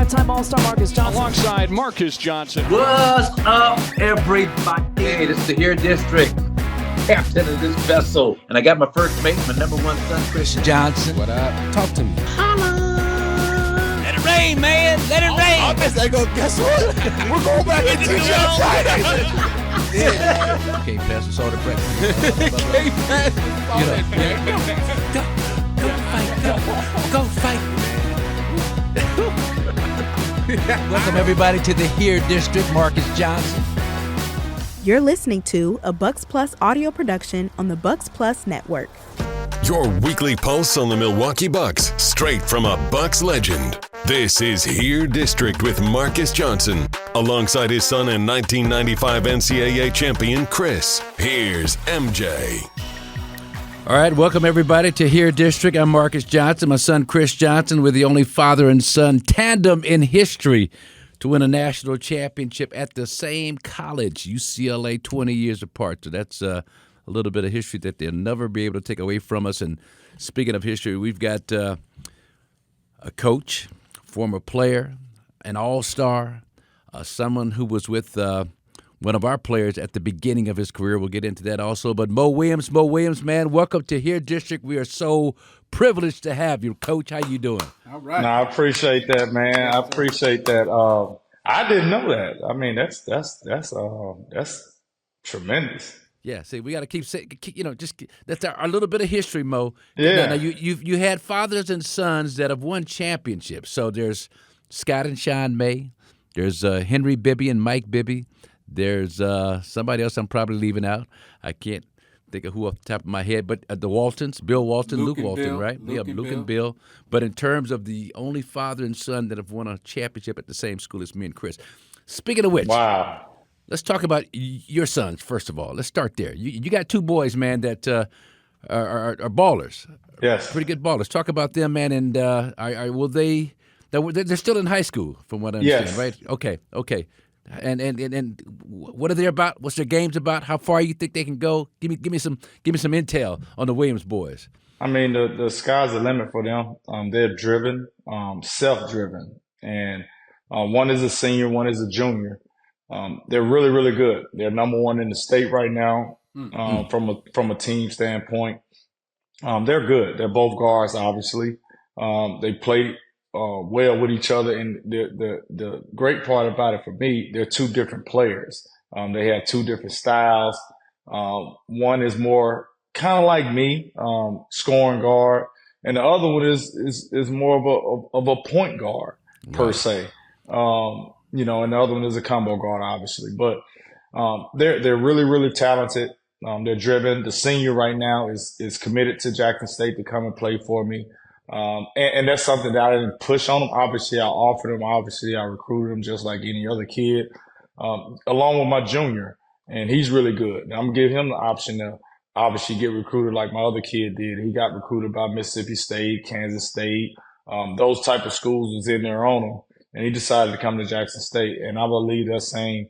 five-time All-Star Marques Johnson. Alongside Marques Johnson. What's up, everybody? Hey, this is the Here District, captain of this vessel. And I got my first mate, my number one son, Chris Johnson. What up? Talk to me. Holla! Let it rain, man. Let it rain. I guess what? We're going back into the Friday. Can't pass us all the breakfast. Can't pass Go fight. Welcome, everybody, to the Here District, Marques Johnson. You're listening to a Bucks Plus audio production on the Bucks Plus Network. Your weekly pulse on the Milwaukee Bucks, straight from a Bucks legend. This is Here District with Marques Johnson, alongside his son and 1995 NCAA champion, Chris. Here's MJ. All right, welcome everybody to Here District. I'm Marques Johnson. My son Chris Johnson. We're the only father and son tandem in history to win a national championship at the same college, UCLA, 20 years apart. So that's a little bit of history that they'll never be able to take away from us. And speaking of history, we've got a coach, former player, an all-star, someone who was with one of our players at the beginning of his career. We'll get into that also. But Mo Williams, man, welcome to Here District. We are so privileged to have you. Coach, how you doing? All right. No, I appreciate that, man. I appreciate that. I didn't know that. I mean, that's tremendous. Yeah, see, we got to keep saying, that's our little bit of history, Mo. Yeah. Now, you had fathers and sons that have won championships. So there's Scott and Sean May. There's Henry Bibby and Mike Bibby. There's somebody else I'm probably leaving out. I can't think of who off the top of my head, but the Waltons, Bill Walton, Luke Walton, Bill, right? Luke and Bill. But in terms of the only father and son that have won a championship at the same school as me and Chris. Speaking of which, Wow. let's talk about your sons, first of all. Let's start there. You got two boys, man, that are ballers. Yes. Pretty good ballers. Talk about them, man, and will they – they're still in high school from what I understand, Yes. right? Okay. And what are they about? What's their games about? How far you think they can go? Give me some intel on the Williams boys. I mean, the sky's the limit for them. They're driven, self-driven, and one is a senior, one is a junior. They're really, really good. They're number one in the state right now from a team standpoint. They're good. They're both guards, obviously. They play well with each other, and the great part about it for me, they're two different players. They have two different styles. One is more kind of like me, scoring guard, and the other one is more of a point guard per se. And the other one is a combo guard, obviously. But they're really, really talented. They're driven. The senior right now is committed to Jackson State to come and play for me. And that's something that I didn't push on them. Obviously, I offered them. Obviously, I recruited them just like any other kid, along with my junior. And he's really good. I'm going to give him the option to obviously get recruited like my other kid did. He got recruited by Mississippi State, Kansas State. Those type of schools was in there on him. And he decided to come to Jackson State. And I will leave that same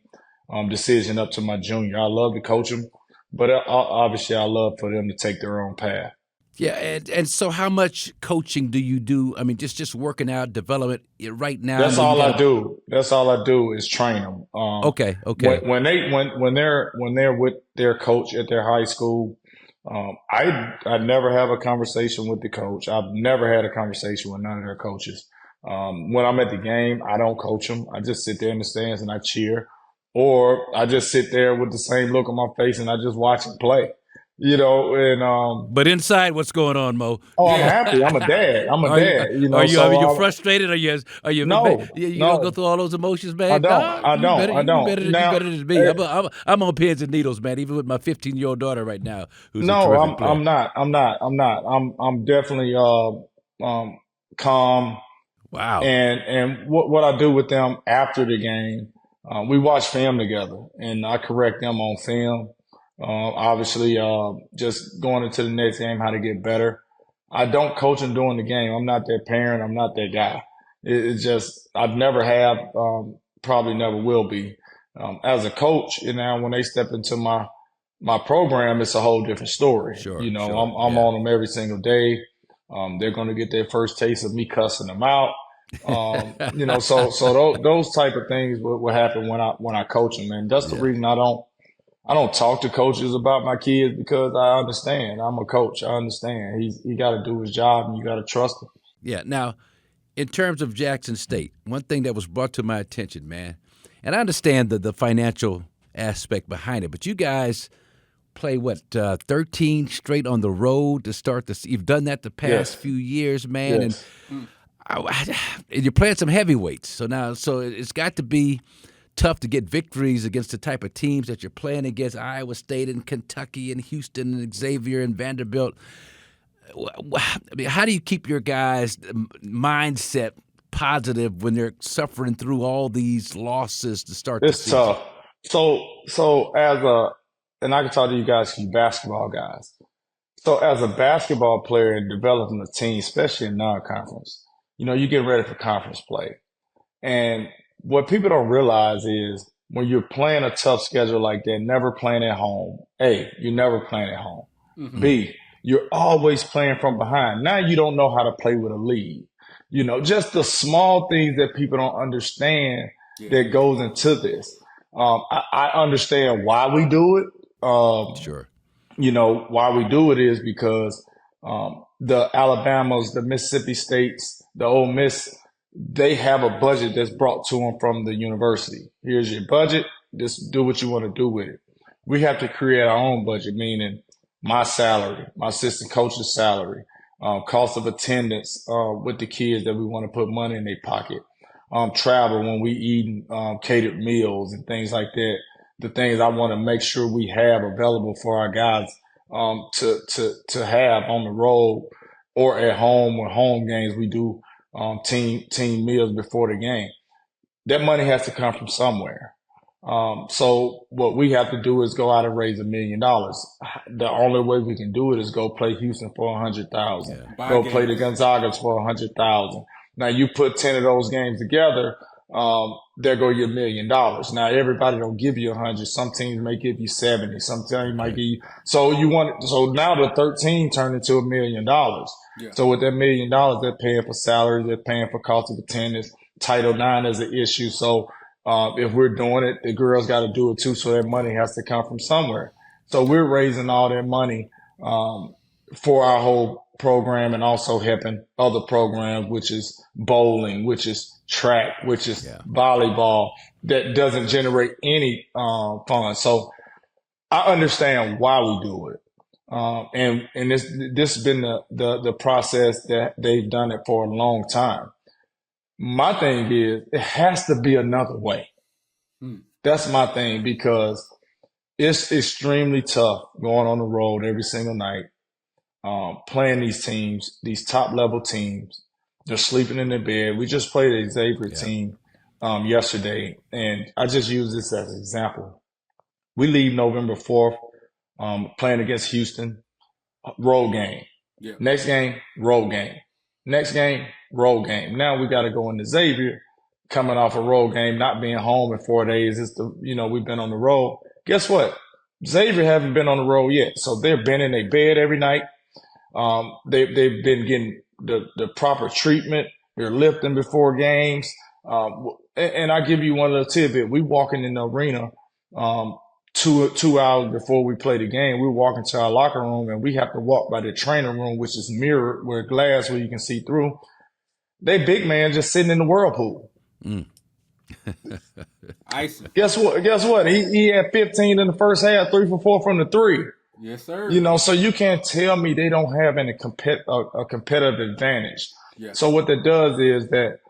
decision up to my junior. I love to coach him, but obviously I love for them to take their own path. Yeah, and so how much coaching do you do? I mean, just working out, development right now. That's all I do. That's all I do is train them. Okay. When they're with their coach at their high school, I never have a conversation with the coach. I've never had a conversation with none of their coaches. When I'm at the game, I don't coach them. I just sit there in the stands and I cheer, or I just sit there with the same look on my face and I just watch them play. But inside, what's going on, Mo? Oh, I'm happy. I'm a dad. Are you frustrated? Are you? No, you don't go through all those emotions, man. I don't. You better than me. I'm on pins and needles, man. Even with my 15-year-old daughter right now, who's no, a terrific player. I'm not. I'm definitely calm. Wow. And what I do with them after the game, we watch film together, and I correct them on film. Obviously, just going into the next game, how to get better. I don't coach them during the game. I'm not their parent. I'm not their guy. It's just, I've never have, probably never will be. As a coach, when they step into my program, it's a whole different story. Sure, I'm on them every single day. They're going to get their first taste of me cussing them out. Those type of things will happen when I coach them, and that's the reason I don't talk to coaches about my kids, because I understand. I'm a coach. I understand. He got to do his job, and you got to trust him. Yeah. Now, in terms of Jackson State, one thing that was brought to my attention, man, and I understand the financial aspect behind it, but you guys play 13 straight on the road to start the. You've done that the past few years, man, Yes. and you're playing some heavyweights. So it's got to be tough to get victories against the type of teams that you're playing against: Iowa State and Kentucky and Houston and Xavier and Vanderbilt. I mean, how do you keep your guys' mindset positive when they're suffering through all these losses to start the It's season? tough. And I can talk to you guys, you basketball guys. So as a basketball player and developing a team, especially in non-conference, you get ready for conference play. And what people don't realize is when you're playing a tough schedule like that, never playing at home. A, you're never playing at home. Mm-hmm. B, you're always playing from behind. Now you don't know how to play with a lead. Just the small things that people don't understand that goes into this. I understand why we do it. Sure. Why we do it is because the Alabamas, the Mississippi States, the Ole Miss, they have a budget that's brought to them from the university. Here's your budget. Just do what you want to do with it. We have to create our own budget, meaning my salary, my assistant coach's salary, cost of attendance with the kids that we want to put money in their pocket, travel when we eat catered meals and things like that. The things I want to make sure we have available for our guys to have on the road or at home or home games. We do team meals before the game. That money has to come from somewhere. So what we have to do is go out and raise $1 million. The only way we can do it is go play Houston for $100,000. Go play the Gonzagas for $100,000. Now you put 10 of those games together, there go your $1 million. Now everybody don't give you 100. Some teams may give you 70. Some teams might give you. So now the 13 turned into $1 million. Yeah. So with that $1 million, they're paying for salaries, they're paying for cost of attendance. Title IX is an issue. So if we're doing it, the girls got to do it too. So that money has to come from somewhere. So we're raising all that money for our whole program, and also helping other programs, which is bowling, which is track, which is volleyball, that doesn't generate any funds. So I understand why we do it. And this has been the process that they've done it for a long time. My thing is, it has to be another way. That's my thing, because it's extremely tough going on the road every single night, playing these teams, these top level teams. They're sleeping in their bed. We just played a Xavier team yesterday, and I just use this as an example. We leave November 4th, playing against Houston, road game. Yeah. Next game, road game. Next game, road game. Now we got to go into Xavier, coming off a road game, not being home in 4 days. We've been on the road. Guess what? Xavier haven't been on the road yet, so they've been in their bed every night. They've been getting the proper treatment. They're lifting before games. And I give you one little tidbit. We walking in the arena 2 hours before we play the game. We walk into our locker room, and we have to walk by the training room, which is mirrored with glass where you can see through. They big man just sitting in the whirlpool. Ice. Guess what? He had 15 in the first half, 3 for 4 from the three. Yes, sir. So you can't tell me they don't have a competitive advantage. Yeah. So what that does is that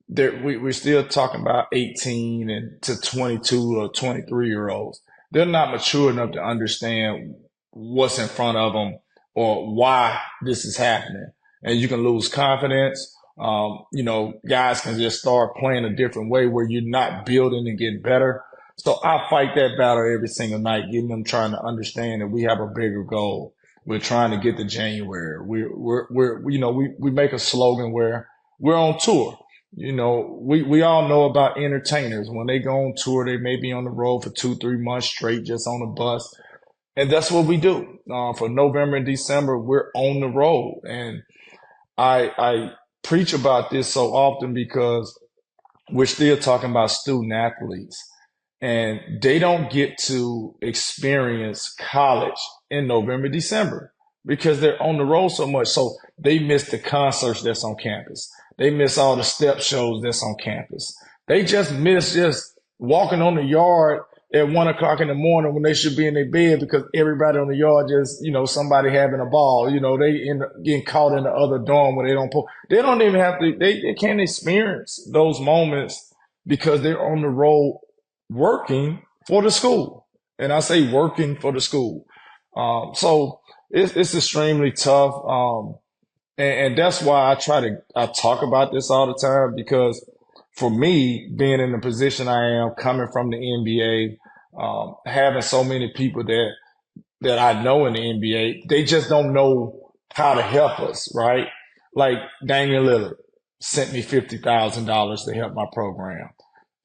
we're still talking about 18 and to 22 or 23-year-olds. They're not mature enough to understand what's in front of them or why this is happening. And you can lose confidence. Guys can just start playing a different way where you're not building and getting better. So I fight that battle every single night, getting them trying to understand that we have a bigger goal. We're trying to get to January. We make a slogan where we're on tour. We all know about entertainers. When they go on tour, they may be on the road for 2-3 months straight, just on a bus. And that's what we do. For November and December, we're on the road. And I preach about this so often because we're still talking about student athletes, and they don't get to experience college in November, December because they're on the road so much. So they miss the concerts that's on campus. They miss all the step shows that's on campus. They just miss just walking on the yard at 1 o'clock in the morning when they should be in their bed because everybody on the yard just, somebody having a ball. They end up getting caught in the other dorm where they don't pull. They don't even have to, they can't experience those moments because they're on the road working for the school. And I say working for the school. So it's extremely tough. And that's why I talk about this all the time because for me, being in the position I am, coming from the NBA, having so many people that I know in the NBA, they just don't know how to help us, right? Like Damian Lillard sent me $50,000 to help my program.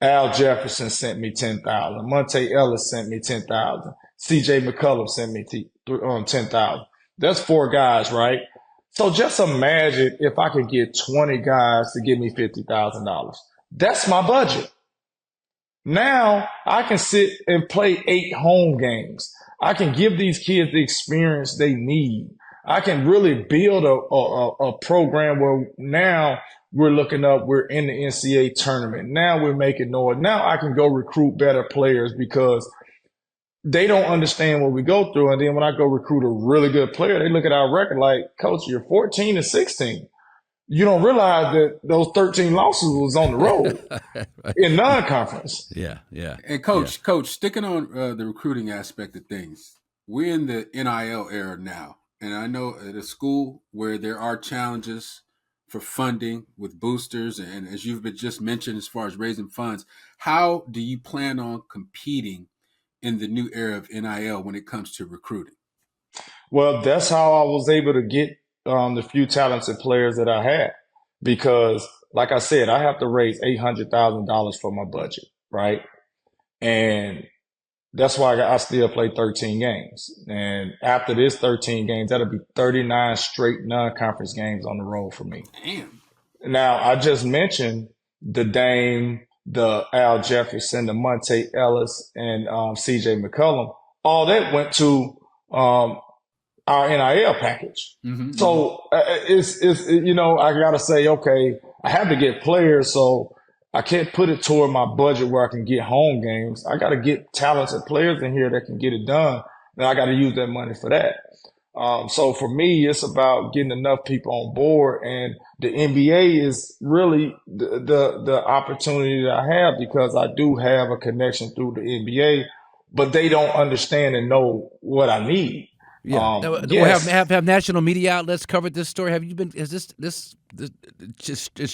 Al Jefferson sent me $10,000. Monte Ellis sent me $10,000. CJ McCollum sent me $10,000. That's 4 guys, right? So just imagine if I could get 20 guys to give me $50,000. That's my budget. Now I can sit and play 8 home games. I can give these kids the experience they need. I can really build a program where now we're looking up, we're in the NCAA tournament. Now we're making noise. Now I can go recruit better players because they don't understand what we go through. And then when I go recruit a really good player, they look at our record like, Coach, you're 14-16. You don't realize that those 13 losses was on the road in non-conference. Yeah. And Coach, sticking on the recruiting aspect of things, we're in the NIL era now. And I know at a school where there are challenges for funding with boosters, and as you've just mentioned, as far as raising funds, how do you plan on competing in the new era of NIL when it comes to recruiting? Well, that's how I was able to get the few talented players that I had, because like I said, I have to raise $800,000 for my budget, right? And that's why I still play 13 games. And after this 13 games, that'll be 39 straight non-conference games on the road for me. Damn. Now, I just mentioned the Dame, the Al Jefferson, the Monte Ellis, and CJ McCollum. All that went to our NIL package. Mm-hmm. So it's I got to say, okay, I have to get players, so I can't put it toward my budget where I can get home games. I got to get talented players in here that can get it done, and I got to use that money for that. So for me, it's about getting enough people on board, and the NBA is really the opportunity that I have because I do have a connection through the NBA, but they don't understand and know what I need. Yeah. Yes. Have national media outlets covered this story? Have you been? Is this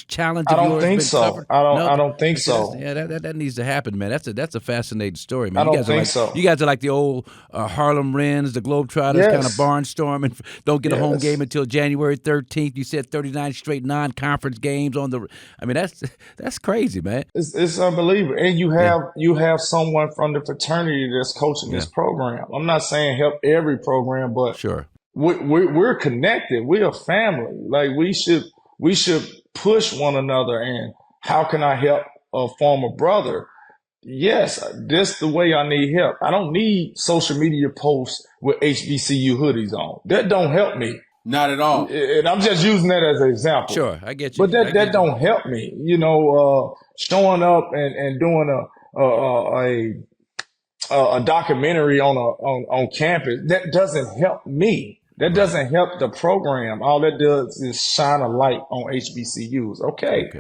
challenge? I don't think so. Covered? I don't think so. Yeah, that needs to happen, man. That's a fascinating story, man. I don't think so. You guys are like the old Harlem Wrens, the Globetrotters, kind of barnstorm, and don't get a home game until January 13th. You said 39 straight non-conference games on the. I mean, that's crazy, man. It's unbelievable, and you have someone from the fraternity that's coaching this program. I'm not saying help every program, but sure, we're connected. We're a family. Like we should push one another. And how can I help a former brother? Yes, this the way I need help. I don't need social media posts with HBCU hoodies on. That don't help me. Not at all. And I'm just using that as an example. Sure, I get you. But that don't help me. Showing up and doing a documentary on campus, that doesn't help me. That doesn't help the program. All that does is shine a light on HBCUs. Okay.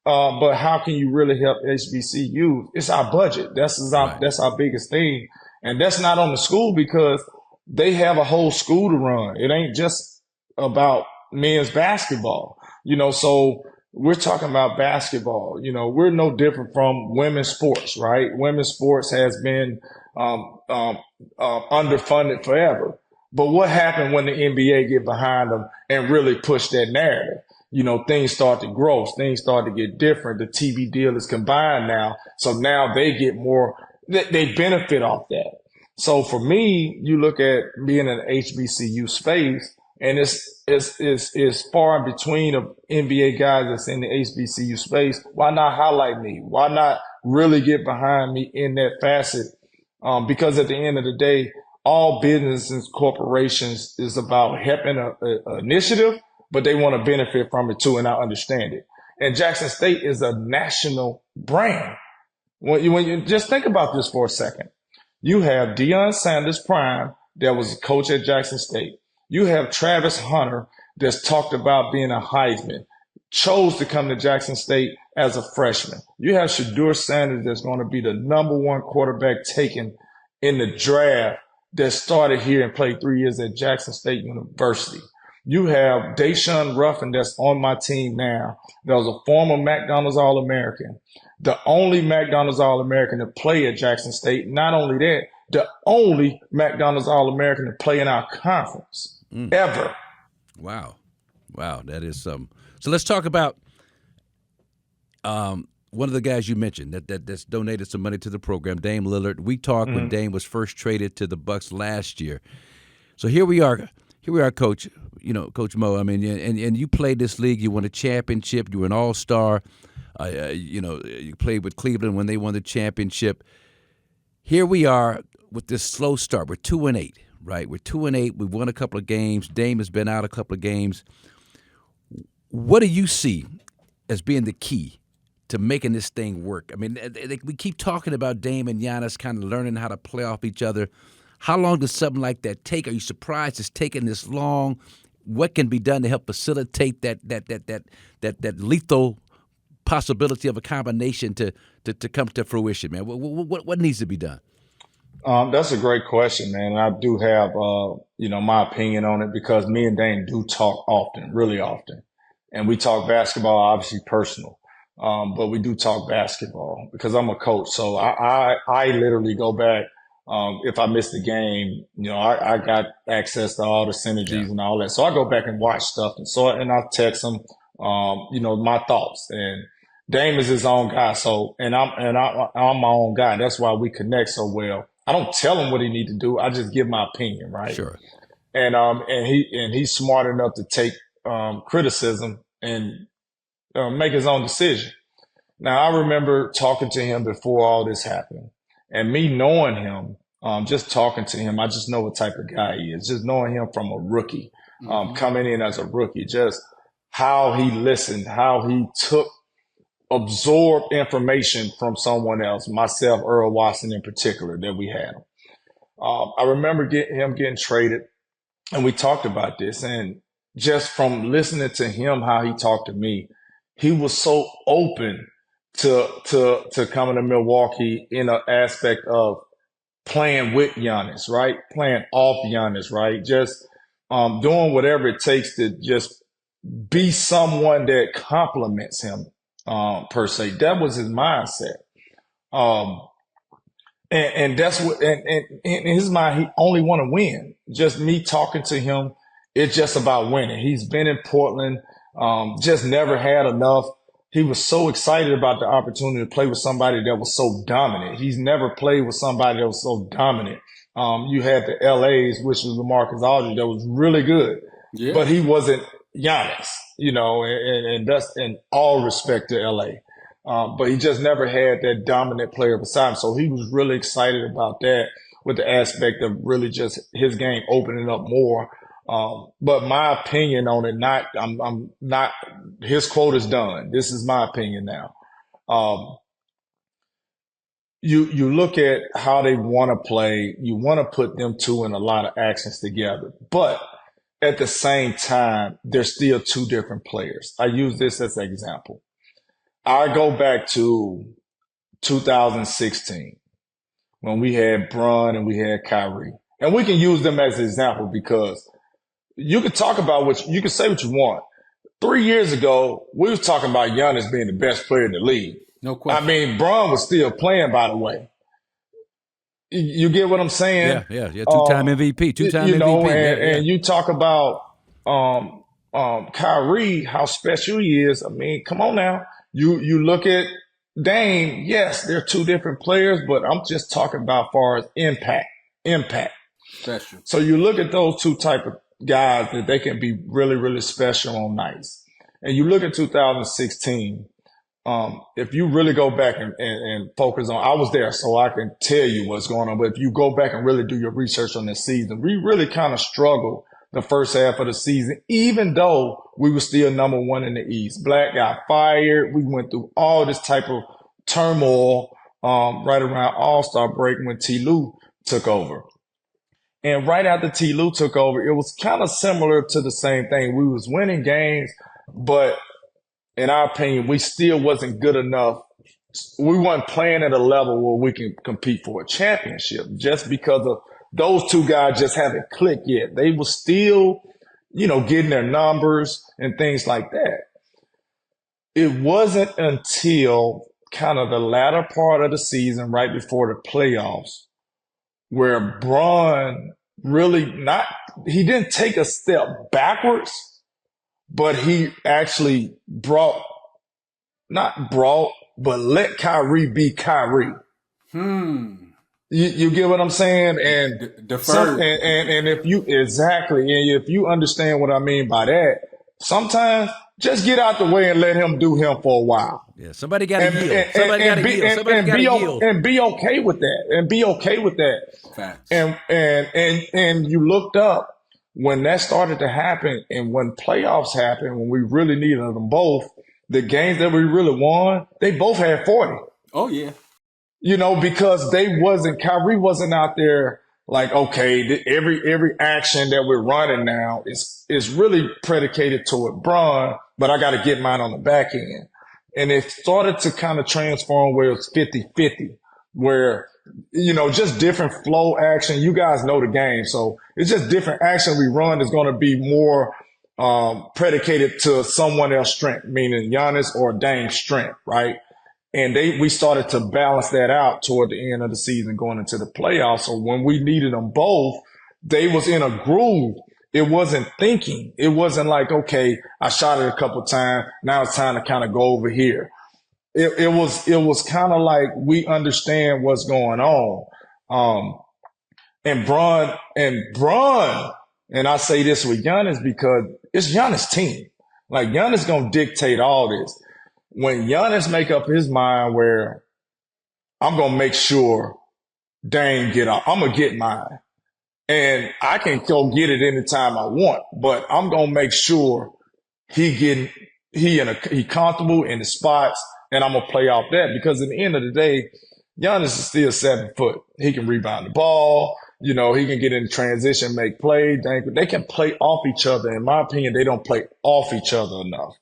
But how can you really help HBCUs? It's our budget. That's our biggest thing. And that's not on the school because they have a whole school to run. It ain't just about men's basketball, so we're talking about basketball. We're no different from women's sports, right? Women's sports has been underfunded forever. But what happened when the NBA get behind them and really push that narrative? Things start to grow. Things start to get different. The TV deal is combined now. So now they get more, they benefit off that. So for me, you look at being in an HBCU space, And it's far in between of NBA guys that's in the HBCU space. Why not highlight me? Why not really get behind me in that facet? Because at the end of the day, all businesses and corporations is about helping a initiative, but they want to benefit from it too, and I understand it. And Jackson State is a national brand. When you just think about this for a second, you have Deion Sanders Prime that was a coach at Jackson State. You have Travis Hunter that's talked about being a Heisman, chose to come to Jackson State as a freshman. You have Shedeur Sanders that's going to be the #1 quarterback taken in the draft that started here and played 3 years at Jackson State University. You have Deshaun Ruffin that's on my team now. That was a former McDonald's All-American. The only McDonald's All-American to play at Jackson State. Not only that, the only McDonald's All-American to play in our conference ever. Wow, that is something. So let's talk about one of the guys you mentioned that's donated some money to the program, Dame Lillard. We talked when Dame was first traded to the Bucks last year. So here we are, Coach. Coach Mo. I mean, and you played this league. You won a championship. You were an All-Star. You played with Cleveland when they won the championship. Here we are with this slow start. We're 2-8, right? We're 2-8. We've won a couple of games. Dame has been out a couple of games. What do you see as being the key to making this thing work? I mean, we keep talking about Dame and Giannis kind of learning how to play off each other. How long does something like that take? Are you surprised it's taking this long? What can be done to help facilitate that lethal possibility of a combination to come to fruition, man? What needs to be done? That's a great question, man. I do have, my opinion on it because me and Dane do talk often, really often. And we talk basketball, obviously personal. But we do talk basketball because I'm a coach. So I literally go back. If I missed the game, I got access to all the synergies and all that. So I go back and watch stuff. And I text him, my thoughts. And Dame is his own guy. So, I'm my own guy. That's why we connect so well. I don't tell him what he need to do. I just give my opinion, right? Sure. And he's smart enough to take criticism and make his own decision. Now, I remember talking to him before all this happened, and me knowing him, just talking to him, I just know what type of guy he is. Just knowing him from a rookie, coming in as a rookie, just how he listened, how he absorbed information from someone else, myself, Earl Watson in particular, that we had. I remember him getting traded, and we talked about this. And just from listening to him, how he talked to me, he was so open to coming to Milwaukee in an aspect of playing with Giannis, right? Playing off Giannis, right? Just doing whatever it takes to just be someone that complements him. Per se, that was his mindset, and that's what. And in his mind, he only want to win. Just me talking to him, it's just about winning. He's been in Portland, just never had enough. He was so excited about the opportunity to play with somebody that was so dominant. He's never played with somebody that was so dominant. You had the LA's, which was LaMarcus Aldridge, that was really good, but he wasn't Giannis. And that's in all respect to LA. But he just never had that dominant player beside him. So he was really excited about that with the aspect of really just his game opening up more. But my opinion on it, I'm not, his quote is done. This is my opinion now. You look at how they want to play. You want to put them two in a lot of actions together, but at the same time, they're still two different players. I use this as an example. I go back to 2016 when we had Bron and we had Kyrie. And we can use them as an example because you can talk about you can say what you want. 3 years ago, we was talking about Giannis being the best player in the league. No question. I mean, Bron was still playing, by the way. You get what I'm saying? Yeah. Two-time MVP, MVP. And you talk about Kyrie, how special he is. I mean, come on now. You look at Dame. Yes, they're two different players, but I'm just talking about far as impact. Special. So you look at those two type of guys that they can be really, really special on nights. And you look at 2016, if you really go back and focus on, I was there, so I can tell you what's going on. But if you go back and really do your research on this season, we really kind of struggled the first half of the season, even though we were still number one in the East. Black got fired. We went through all this type of turmoil right around All-Star break when T. Lue took over. And right after T. Lue took over, it was kind of similar to the same thing. We was winning games, but in our opinion, we still wasn't good enough. We weren't playing at a level where we can compete for a championship just because of those two guys just haven't clicked yet. They were still, getting their numbers and things like that. It wasn't until kind of the latter part of the season, right before the playoffs, where Bron really he didn't take a step backwards, but he actually but let Kyrie be Kyrie. You get what I'm saying? And deferred. And if you understand what I mean by that, sometimes just get out the way and let him do him for a while. Yeah, somebody got to yield. Somebody got to yield. Somebody got to yield. And be okay with that. Facts. And you looked up when that started to happen, and when playoffs happened, when we really needed them both, the games that we really won, they both had 40. Oh yeah. Because Kyrie wasn't out there like, okay, every action that we're running now is really predicated toward Bron, but I got to get mine on the back end. And it started to kind of transform where it's 50-50, where, just different flow action. You guys know the game. So it's just different action we run is going to be more predicated to someone else's strength, meaning Giannis or Dame's strength, right? And we started to balance that out toward the end of the season going into the playoffs. So when we needed them both, they was in a groove. It wasn't thinking. It wasn't like, okay, I shot it a couple times. Now it's time to kind of go over here. It was kind of like we understand what's going on. And Bron, and I say this with Giannis because it's Giannis' team. Like Giannis gonna dictate all this. When Giannis make up his mind where I'm going to make sure Dame get off, I'm going to get mine. And I can go get it anytime I want, but I'm going to make sure he comfortable in the spots, and I'm going to play off that because at the end of the day, Giannis is still 7 foot. He can rebound the ball. He can get in transition, make plays. They can play off each other. In my opinion, they don't play off each other enough.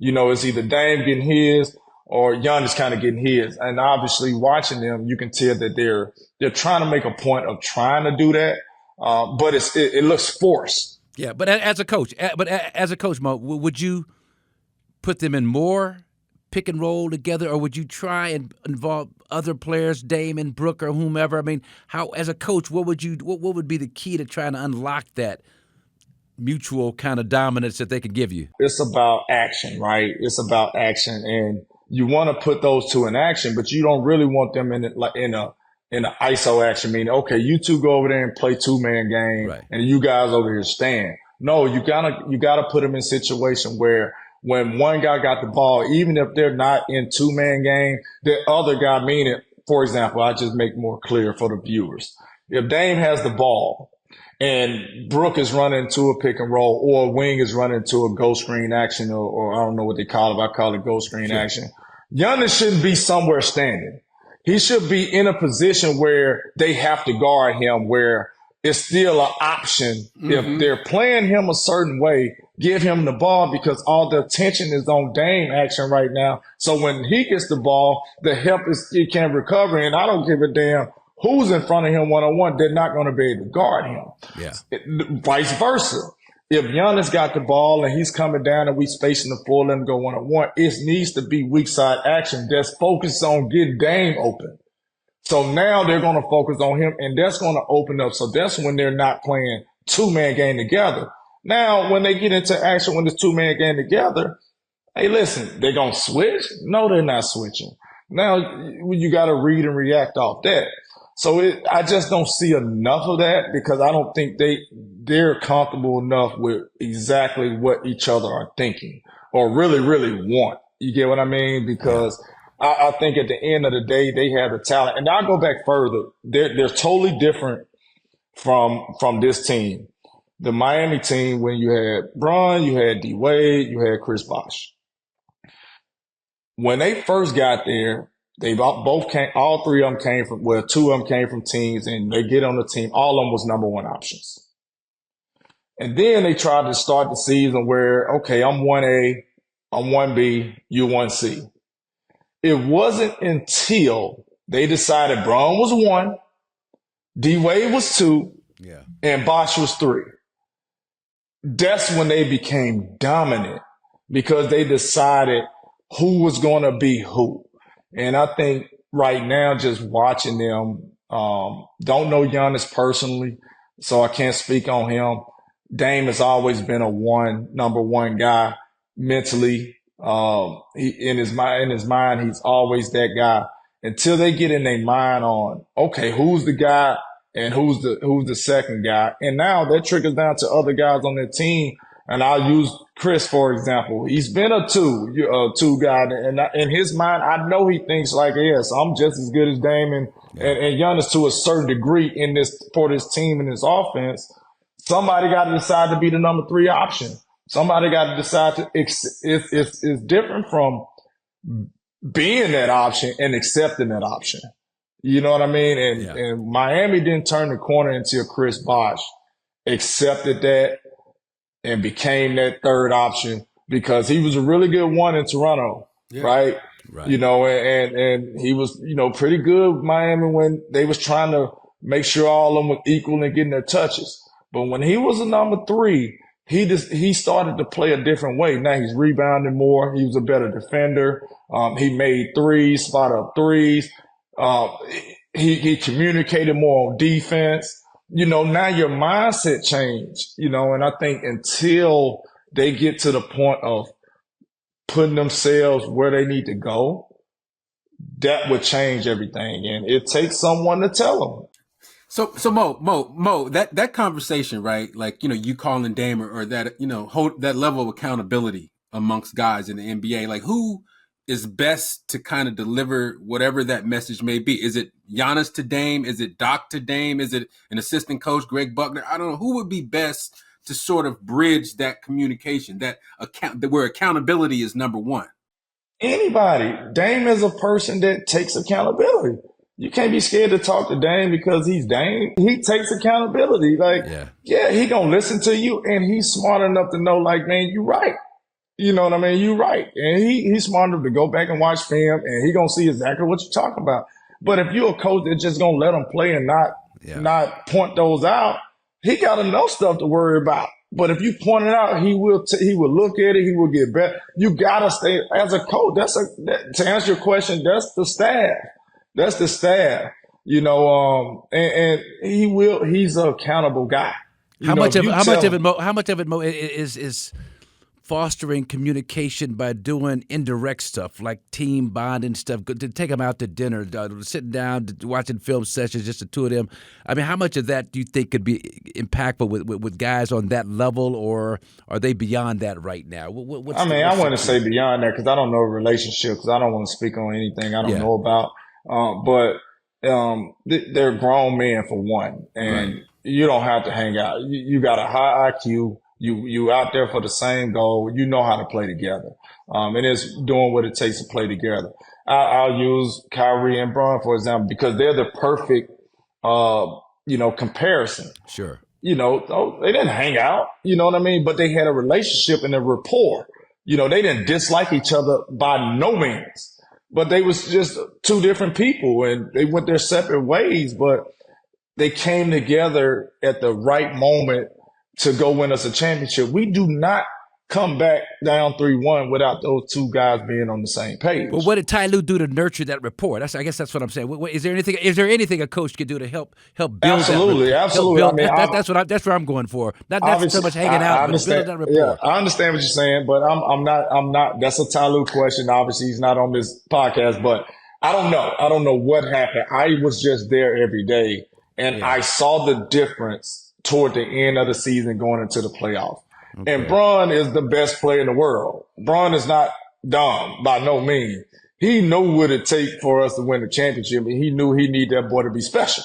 It's either Dame getting his or Giannis kind of getting his. And obviously watching them, you can tell that they're trying to make a point of trying to do that. But it looks forced. Yeah, but as a coach, Mo, would you put them in more pick and roll together, or would you try and involve other players, Dame and Brook or whomever? I mean, how as a coach, what would be the key to trying to unlock that mutual kind of dominance that they could give you? It's about action, right? It's about action, and you want to put those two in action, but you don't really want them in a ISO action. Meaning, okay, you two go over there and play 2-man game, right, and you guys over here stand. No, you gotta put them in a situation where when one guy got the ball, even if they're not in 2-man game, the other guy, meaning, for example, I just make more clear for the viewers. If Dame has the ball and Brook is running to a pick and roll, or Wing is running to a ghost screen action, or I don't know what they call it. I call it ghost screen action. Giannis shouldn't be somewhere standing. He should be in a position where they have to guard him, where it's still an option. Mm-hmm. If they're playing him a certain way, give him the ball, because all the attention is on Dame action right now. So when he gets the ball, the help he can recover, and I don't give a damn who's in front of him one-on-one. They're not going to be able to guard him. Yeah. Vice versa. If Giannis got the ball and he's coming down and we spacing the floor, let him go one-on-one, it needs to be weak side action that's focused on getting Dame open. So now they're going to focus on him, and that's going to open up. So that's when they're not playing 2-man game together. Now, when they get into action, when it's 2-man game together, hey, listen, they're going to switch? No, they're not switching. Now, you got to read and react off that. So I just don't see enough of that because I don't think they're comfortable enough with exactly what each other are thinking or really, really want. You get what I mean? Because I think at the end of the day, they have the talent. And I'll go back further. They're totally different from this team. The Miami team, when you had Bron, you had D Wade, you had Chris Bosh. When they first got there, all three of them came from, well, two of them came from teams, and they get on the team. All of them was number one options. And then they tried to start the season where, okay, I'm 1A, I'm 1B, you 1C. It wasn't until they decided Bron was 1, D Wade was 2, and Bosh was 3. That's when they became dominant because they decided who was going to be who. And I think right now, just watching them, don't know Giannis personally, so I can't speak on him. Dame has always been number one guy mentally. In his mind, he's always that guy. Until they get in their mind on, okay, who's the guy and who's the second guy, and now that trickles down to other guys on their team. And I'll use Chris, for example. He's been a two guy. And in his mind, I know he thinks like, yes, I'm just as good as Dame and Giannis to a certain degree for this team and this offense. Somebody got to decide to be the number 3 option. Somebody got to decide to, it's different from being that option and accepting that option. You know what I mean? And Miami didn't turn the corner until Chris Bosh accepted that and became that third option because he was a really good one in Toronto, right? You know, and he was, pretty good with Miami when they was trying to make sure all of them were equal and getting their touches. But when he was a number 3, he started to play a different way. Now he's rebounding more. He was a better defender. He made threes, spot up threes. He communicated more on defense. Now your mindset changed, and I think until they get to the point of putting themselves where they need to go, that would change everything. And it takes someone to tell them. So Mo, that conversation, right? Like, you calling Dame or that, hold that level of accountability amongst guys in the NBA, like who is best to kind of deliver whatever that message may be? Is it Giannis to Dame? Is it Doc to Dame? Is it an assistant coach, Greg Buckner? I don't know. Who would be best to sort of bridge that communication, where accountability is number one? Anybody. Dame is a person that takes accountability. You can't be scared to talk to Dame because he's Dame. He takes accountability. Like, he gonna listen to you, and he's smart enough to know, like, man, you're right. You know what I mean? You're right. And he's smart enough to go back and watch film, and he gonna see exactly what you're talking about. But if you're a coach that's just gonna let him play and not point those out, he got enough stuff to worry about. But if you point it out, he will look at it. He will get better. You gotta stay as a coach. To answer your question, that's the staff. That's the staff. And he's an accountable guy. How much of it, Mo, is fostering communication by doing indirect stuff like team bonding stuff, to take them out to dinner, sitting down, watching film sessions, just the two of them. I mean, how much of that do you think could be impactful with guys on that level, or are they beyond that right now? I want to say beyond that because I don't know relationships. I don't want to speak on anything I don't know about. But they're grown men for one, and you don't have to hang out. You got a high IQ. You out there for the same goal. You know how to play together. And it's doing what it takes to play together. I'll use Kyrie and Bron, for example, because they're the perfect, comparison. Sure. They didn't hang out, you know what I mean? But they had a relationship and a rapport. They didn't dislike each other by no means, but they was just two different people and they went their separate ways, but they came together at the right moment to go win us a championship. We do not come back down 3-1 without those two guys being on the same page. Well, what did Ty Lue do to nurture that rapport? I guess that's what I'm saying. Is there anything a coach can do to help build absolutely, that? Absolutely. That's what I'm going for. Not so much hanging out, but building that rapport. Yeah, I understand what you're saying, but I'm not. That's a Ty Lue question. Obviously, he's not on this podcast, but I don't know. I don't know what happened. I was just there every day, and I saw the difference toward the end of the season going into the playoffs. Okay. And Bron is the best player in the world. Bron is not dumb by no means. He knew what it take for us to win the championship, and he knew he needed that boy to be special.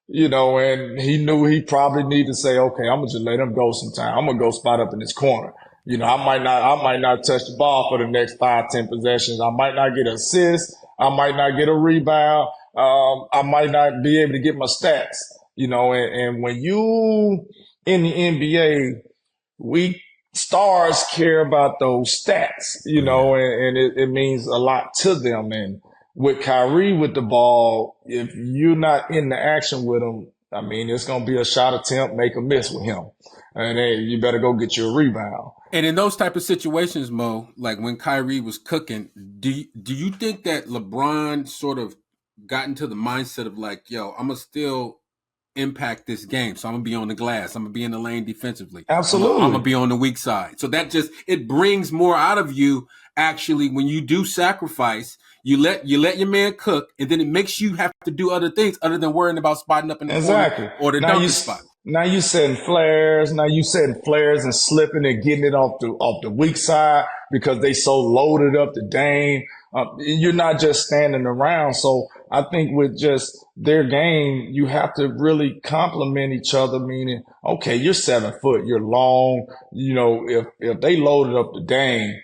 And he knew he probably needed to say, okay, I'm gonna just let him go sometime. I'm gonna go spot up in this corner. I might not touch the ball for the next 5-10 possessions. I might not get an assist. I might not get a rebound. I might not be able to get my stats. And when you in the NBA, we stars care about those stats, and it means a lot to them. And with Kyrie with the ball, if you're not in the action with him, I mean, it's going to be a shot attempt, make a miss with him. And then you better go get your rebound. And in those type of situations, Mo, like when Kyrie was cooking, do you think that LeBron sort of got into the mindset of like, yo, I'm going to still impact this game. So I'm going to be on the glass. I'm going to be in the lane defensively. Absolutely. I'm going to be on the weak side. So that it brings more out of you actually when you do sacrifice. You let your man cook, and then it makes you have to do other things other than worrying about spotting up in the corner or the dunker spot. Now you setting flares. Now you setting flares and slipping and getting it off the weak side because they so loaded up the Dame. You're not just standing around. So I think with just their game, you have to really complement each other. Meaning, okay, you're 7 foot, you're long. If they loaded up the Dame,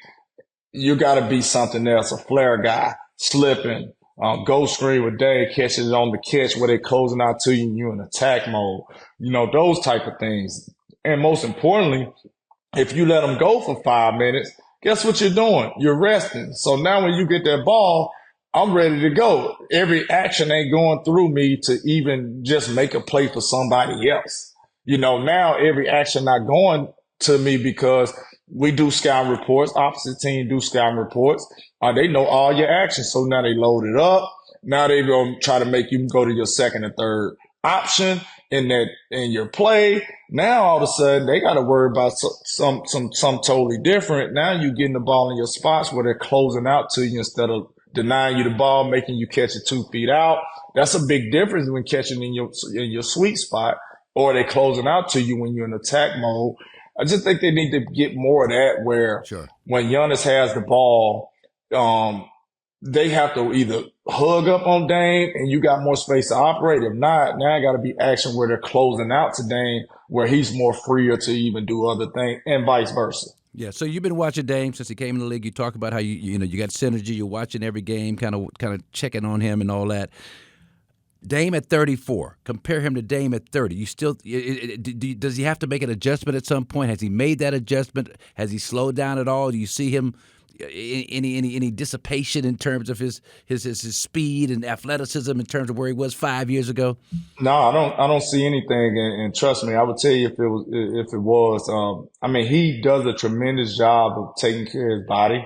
you got to be something else. A flare guy slipping. Go screen with Dave, catches it on the catch where they're closing out to you and you're in attack mode. Those type of things. And most importantly, if you let them go for 5 minutes, guess what you're doing? You're resting. So now when you get that ball, I'm ready to go. Every action ain't going through me to even just make a play for somebody else. Now every action not going to me because we do scouting reports. Opposite team do scouting reports. They know all your actions. So now they load it up. Now they going to try to make you go to your second and third option in your play. Now all of a sudden they got to worry about some totally different. Now you getting the ball in your spots where they're closing out to you instead of denying you the ball, making you catch it 2 feet out. That's a big difference when catching in your sweet spot, or they closing out to you when you're in attack mode. I just think they need to get more of that where when Giannis has the ball, they have to either hug up on Dame and you got more space to operate. If not, now I got to be action where they're closing out to Dame where he's more freer to even do other things and vice versa. Yeah, so you've been watching Dame since he came in the league. You talk about how you got synergy. You're watching every game, kind of checking on him and all that. Dame at 34. Compare him to Dame at 30. You still does he have to make an adjustment at some point? Has he made that adjustment? Has he slowed down at all? Do you see him any dissipation in terms of his speed and athleticism in terms of where he was 5 years ago? No, I don't see anything, and trust me, I would tell you if it was. I mean, he does a tremendous job of taking care of his body,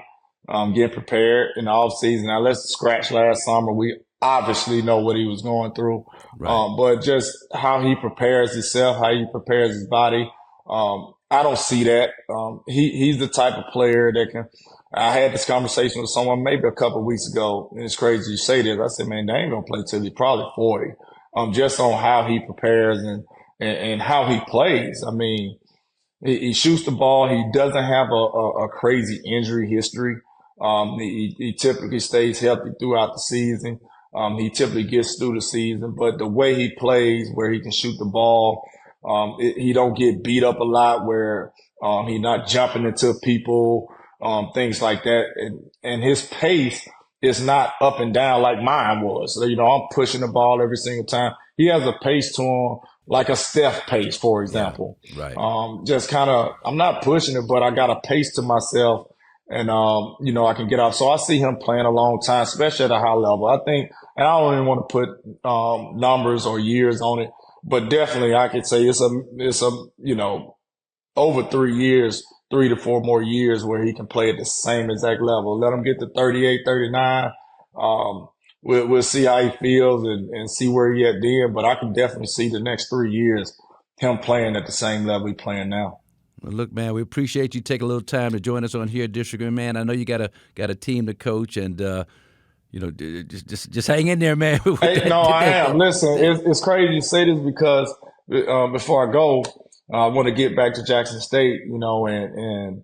getting prepared in the off season. Now let's scratch last summer. We obviously know what he was going through, right. But just how he prepares himself, how he prepares his body. I don't see that. He's the type of player that can. I had this conversation with someone maybe a couple of weeks ago, and it's crazy you say this. I said, man, they ain't gonna play till he's probably 40. Just on how he prepares and how he plays. I mean, he shoots the ball. He doesn't have a crazy injury history. He typically stays healthy throughout the season. He typically gets through the season, but the way he plays, where he can shoot the ball, he don't get beat up a lot, where he's not jumping into people. Things like that. And his pace is not up and down like mine was. So, I'm pushing the ball every single time. He has a pace to him, like a Steph pace, for example. Yeah, right. Just kind of, I'm not pushing it, but I got a pace to myself and, I can get off. So I see him playing a long time, especially at a high level. I think, and I don't even want to put, numbers or years on it, but definitely I could say it's over 3 years, 3 to 4 more years where he can play at the same exact level. Let him get to 38, 39. We'll see how he feels and see where he at then. But I can definitely see the next 3 years him playing at the same level he's playing now. Well, look, man, we appreciate you taking a little time to join us on here, District. Man, I know you got a team to coach, and just hang in there, man. I am. Listen, it's crazy you say this because before I go, I want to get back to Jackson State, and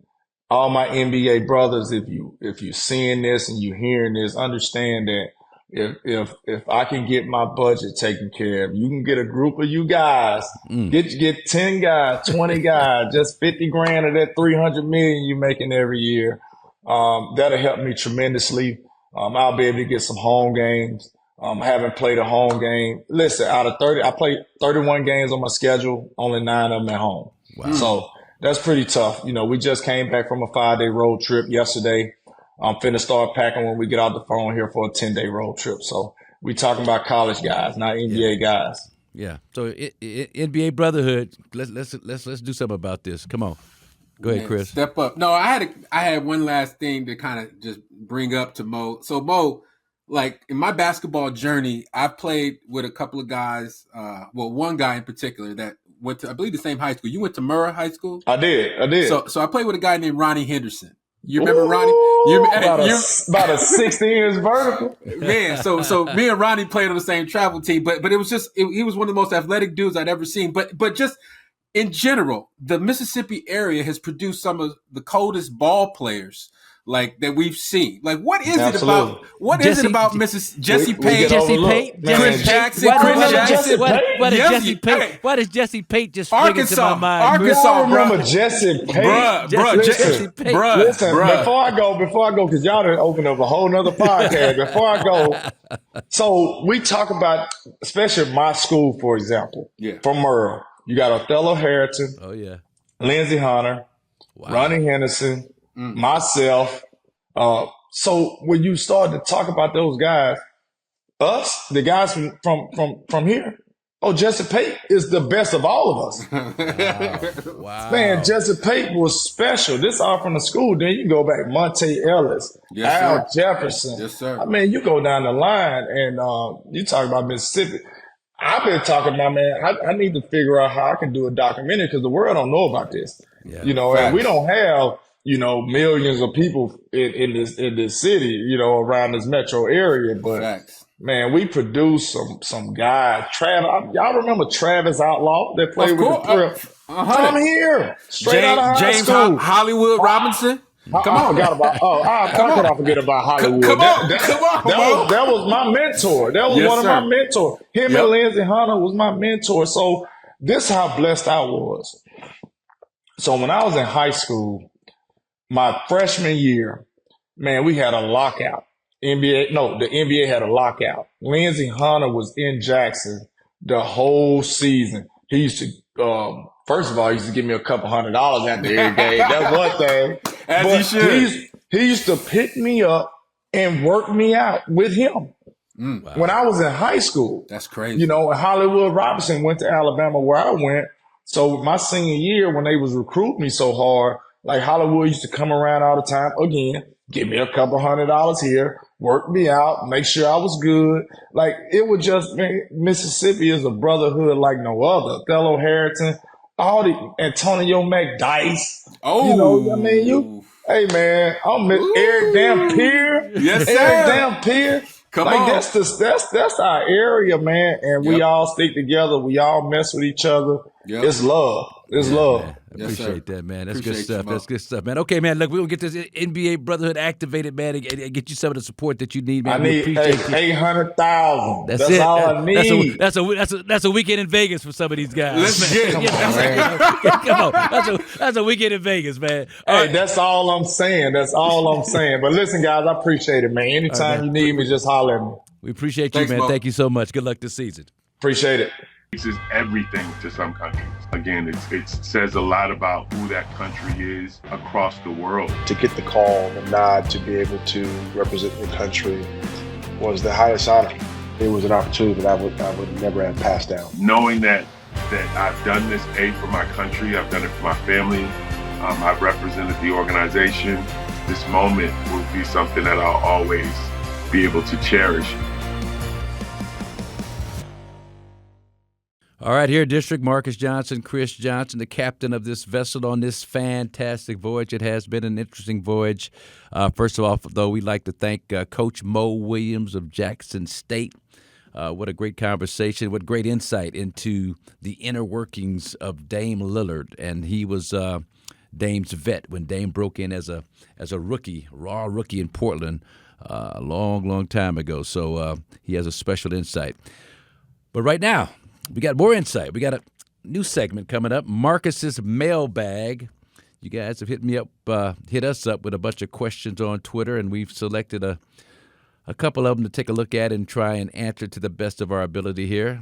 all my NBA brothers, if you're seeing this and you're hearing this, understand that if I can get my budget taken care of, you can get a group of you guys, get 10 guys, 20 guys, just 50 grand of that 300 million you're making every year. That'll help me tremendously. I'll be able to get some home games. I haven't played a home game. Listen, out of 30, I played 31 games on my schedule, only 9 of them at home. Wow. So that's pretty tough. We just came back from a 5-day road trip yesterday. I'm finna start packing when we get off the phone here for a 10-day road trip. So we talking about college guys, not NBA guys. Yeah. So NBA brotherhood. Let's do something about this. Come on. Go ahead, Chris. Step up. No, I had one last thing to kind of just bring up to Mo. So Mo, like in my basketball journey, I played with a couple of guys. One guy in particular that went to, I believe, the same high school. You went to Murrah High School? I did. So I played with a guy named Ronnie Henderson. You remember Ronnie? About a 60-inch vertical. Man, so me and Ronnie played on the same travel team, but it was just he was one of the most athletic dudes I'd ever seen. But just in general, the Mississippi area has produced some of the coldest ball players like that we've seen. Like, what is it about Jesse Pate, Chris Jackson, What is Jesse Pate just spring into my mind? Arkansas, remember Jesse Pate? Listen, before I go, because y'all done opened up a whole nother podcast. Before I go, so we talk about, especially my school, for example, from Murrah. You got Othello Harrington. Oh, yeah. Lindsey Hunter. Wow. Ronnie Henderson. Myself. So when you start to talk about those guys, the guys from here, Jesse Pate is the best of all of us. Wow. Man, Jesse Pate was special. This all from the school. Then you go back, Monte Ellis, Al Jefferson. Yes, sir. I mean, you go down the line and you talk about Mississippi. I've been talking about, man, I need to figure out how I can do a documentary because the world don't know about this. Yeah, and we don't have, millions of people in this city, around this metro area. But man, we produce some guys. Y'all remember Travis Outlaw that played with the Prep? Come here, straight out of high school. Hollywood Robinson. I forgot about. How could I forget about Hollywood? Come on. That was my mentor. That was one of my mentors. Him and Lindsey Hunter was my mentor. So this is how blessed I was. So when I was in high school, my freshman year, man, we had a lockout. The NBA had a lockout. Lindsey Hunter was in Jackson the whole season. He used to. First of all, he used to give me a couple $100 after every game. That's one thing. He should. He used to pick me up and work me out with him. Wow. When I was in high school. That's crazy. Hollywood Robinson went to Alabama where I went. So my senior year, when they was recruiting me so hard, like Hollywood used to come around all the time. Again, give me a couple $100 here, work me out, make sure I was good. Like it was just, Mississippi is a brotherhood like no other. Othello Harrington. All the Antonio McDice. Hey man, I'm Eric Dampier. Yes, sir. Eric Dampier. Come on. That's our area, man. And we all stick together. We all mess with each other. Yep. It's love. It's love. Man. Appreciate that, man. That's good stuff. That's good stuff, man. Okay, man. Look, we're gonna get this NBA brotherhood activated, man, and get you some of the support that you need, man. I need 800,000. That's it. All I need. That's a weekend in Vegas for some of these guys. Let's get it. Come on. That's a weekend in Vegas, man. That's all I'm saying. But listen, guys, I appreciate it, man. Anytime you need me, just holler at me. We appreciate you, man. Mo. Thank you so much. Good luck this season. Appreciate it. This is everything to some countries. Again, it says a lot about who that country is across the world. To get the call, the nod, to be able to represent the country was the highest honor. It was an opportunity that I would never have passed down. Knowing that I've done this, for my country, I've done it for my family, I've represented the organization. This moment will be something that I'll always be able to cherish. All right, here, District Marques Johnson, Chris Johnson, the captain of this vessel on this fantastic voyage. It has been an interesting voyage. First of all, though, we'd like to thank Coach Mo Williams of Jackson State. What a great conversation, what great insight into the inner workings of Dame Lillard. And he was Dame's vet when Dame broke in as a rookie, raw rookie in Portland a long time ago. So he has a special insight. But right now, we got more insight. We got a new segment coming up, Marques' Mailbag. You guys have hit us up with a bunch of questions on Twitter, and we've selected a couple of them to take a look at and try and answer to the best of our ability here.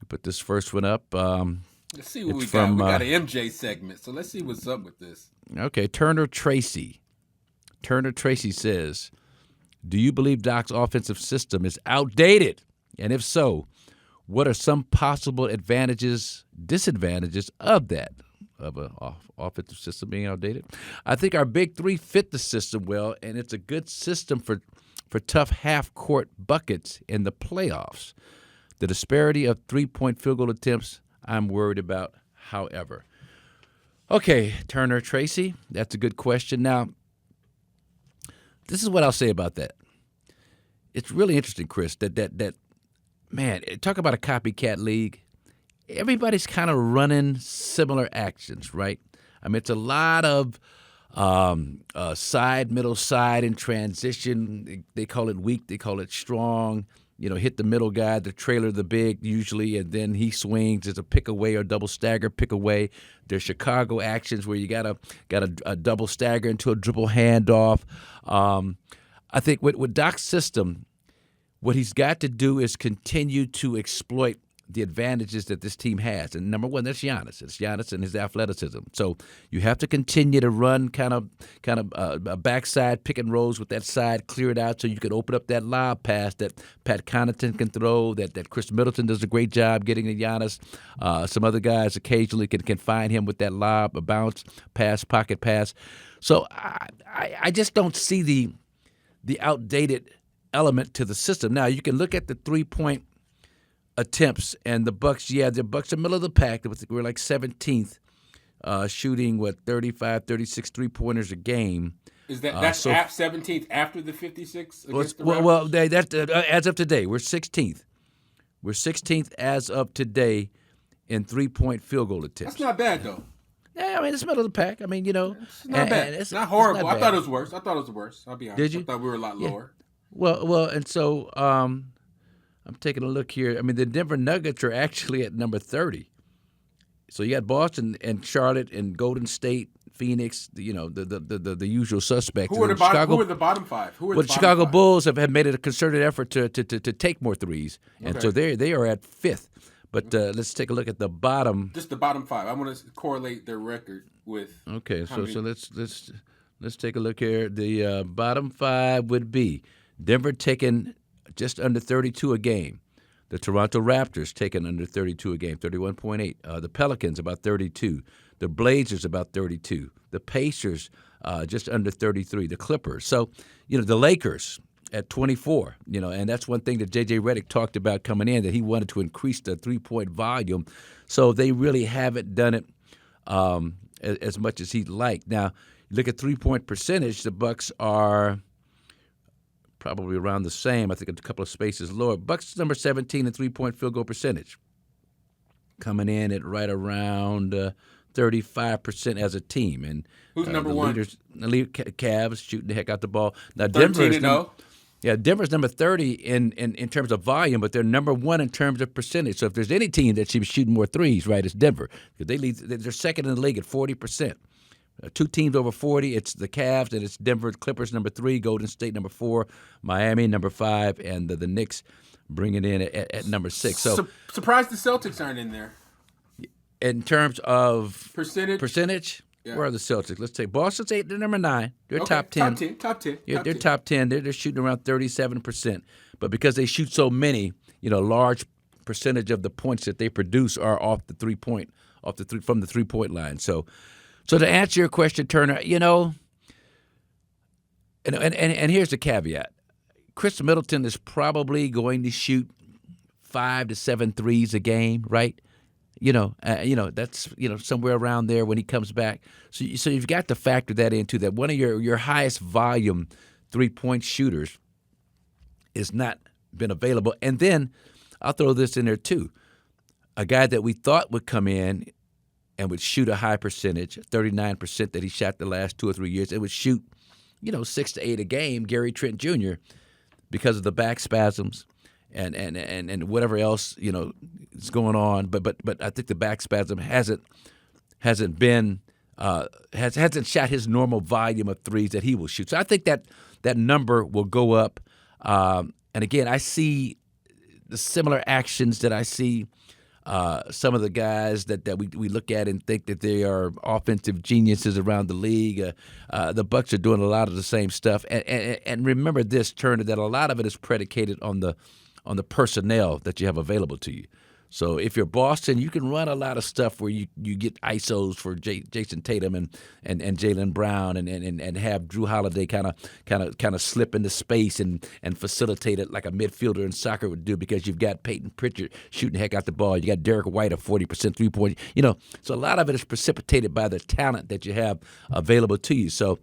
We put this first one up. Let's see what we got. We got an MJ segment, so let's see what's up with this. Okay, Turner Tracy. Turner Tracy says, do you believe Doc's offensive system is outdated? And if so, what are some possible disadvantages of that, of an offensive system being outdated? I think our big three fit the system well, and it's a good system for tough half-court buckets in the playoffs. The disparity of three-point field goal attempts, I'm worried about, however. Okay, Turner Tracy, that's a good question. Now, this is what I'll say about that. It's really interesting, Chris, that man, talk about a copycat league. Everybody's kind of running similar actions, right? I mean, it's a lot of side, middle, side in transition. They call it weak. They call it strong. Hit the middle guy, the trailer, the big usually, and then he swings. It's a pick away or double stagger pick away. There's Chicago actions where you got a double stagger into a dribble handoff. I think with Doc's system, what he's got to do is continue to exploit the advantages that this team has. And number one, that's Giannis. It's Giannis and his athleticism. So you have to continue to run kind of a backside pick and rolls with that side, clear it out so you can open up that lob pass that Pat Connaughton can throw, that Chris Middleton does a great job getting to Giannis. Some other guys occasionally can find him with that lob, a bounce pass, pocket pass. So I just don't see the outdated element to the system. Now, you can look at the three-point attempts, and the Bucks, the Bucks are middle of the pack. We're like 17th, shooting, 35, 36 three-pointers a game. Is that's 17th after the 56 against the Raptors? That's as of today. We're 16th. We're 16th as of today in three-point field goal attempts. That's not bad, though. Yeah, I mean, it's middle of the pack. I mean, It's not bad. It's not horrible. It's not I thought it was worse. I'll be honest. Did you? I thought we were a lot lower. Well, and so I'm taking a look here. I mean, the Denver Nuggets are actually at number 30. So you got Boston and Charlotte and Golden State, Phoenix. The usual suspects. Who are the bottom five? The Chicago Bulls have made it a concerted effort to take more threes, and so they are at 5th. But let's take a look at the bottom. Just the bottom 5. I want to correlate their record with. Okay, so let's take a look here. The bottom 5 would be Denver taking just under 32 a game. The Toronto Raptors taking under 32 a game, 31.8. The Pelicans about 32. The Blazers about 32. The Pacers just under 33. The Clippers. So, the Lakers at 24. And that's one thing that J.J. Redick talked about coming in, that he wanted to increase the three-point volume. So they really haven't done it as much as he'd like. Now, you look at three-point percentage, the Bucks are probably around the same. I think a couple of spaces lower. Bucks number 17 in three-point field goal percentage, coming in at right around 35% as a team. And who's number the one? The lead Cavs shooting the heck out the ball. Now 13-0. Denver's number 30 in terms of volume, but they're number 1 in terms of percentage. So if there's any team that should be shooting more threes, right, it's Denver. Because they're second in the league at 40%. 2 teams over 40. It's the Cavs, and it's Denver. Clippers number 3, Golden State number 4, Miami number 5, and the Knicks bringing in at number 6. So surprised the Celtics aren't in there. In terms of percentage, yeah. Where are the Celtics? Let's take Boston's 8. They're number 9. They're okay. top 10. Top 10. Yeah, they're top 10. They're shooting around 37%. But because they shoot so many, large percentage of the points that they produce are off the from the 3-point line. So to answer your question, Turner, and here's the caveat. Chris Middleton is probably going to shoot 5 to 7 threes a game, right? That's somewhere around there when he comes back. So you've got to factor that into that. One of your highest volume 3-point shooters is not been available. And then I'll throw this in there too. A guy that we thought would come in and would shoot a high percentage, 39% that he shot the last 2 or 3 years, and would shoot, 6 to 8 a game, Gary Trent Jr., because of the back spasms and whatever else, is going on. But I think the back spasm hasn't shot his normal volume of threes that he will shoot. So I think that number will go up. And again, I see the similar actions that I see some of the guys that we look at and think that they are offensive geniuses around the league. The Bucks are doing a lot of the same stuff. And remember this, Turner, that a lot of it is predicated on the personnel that you have available to you. So if you're Boston, you can run a lot of stuff where you get ISOs for Jason Tatum and Jaylen Brown and have Drew Holiday kind of slip into space and facilitate it like a midfielder in soccer would do, because you've got Peyton Pritchard shooting the heck out the ball. You got Derek White at 40% 3-point. So a lot of it is precipitated by the talent that you have available to you. So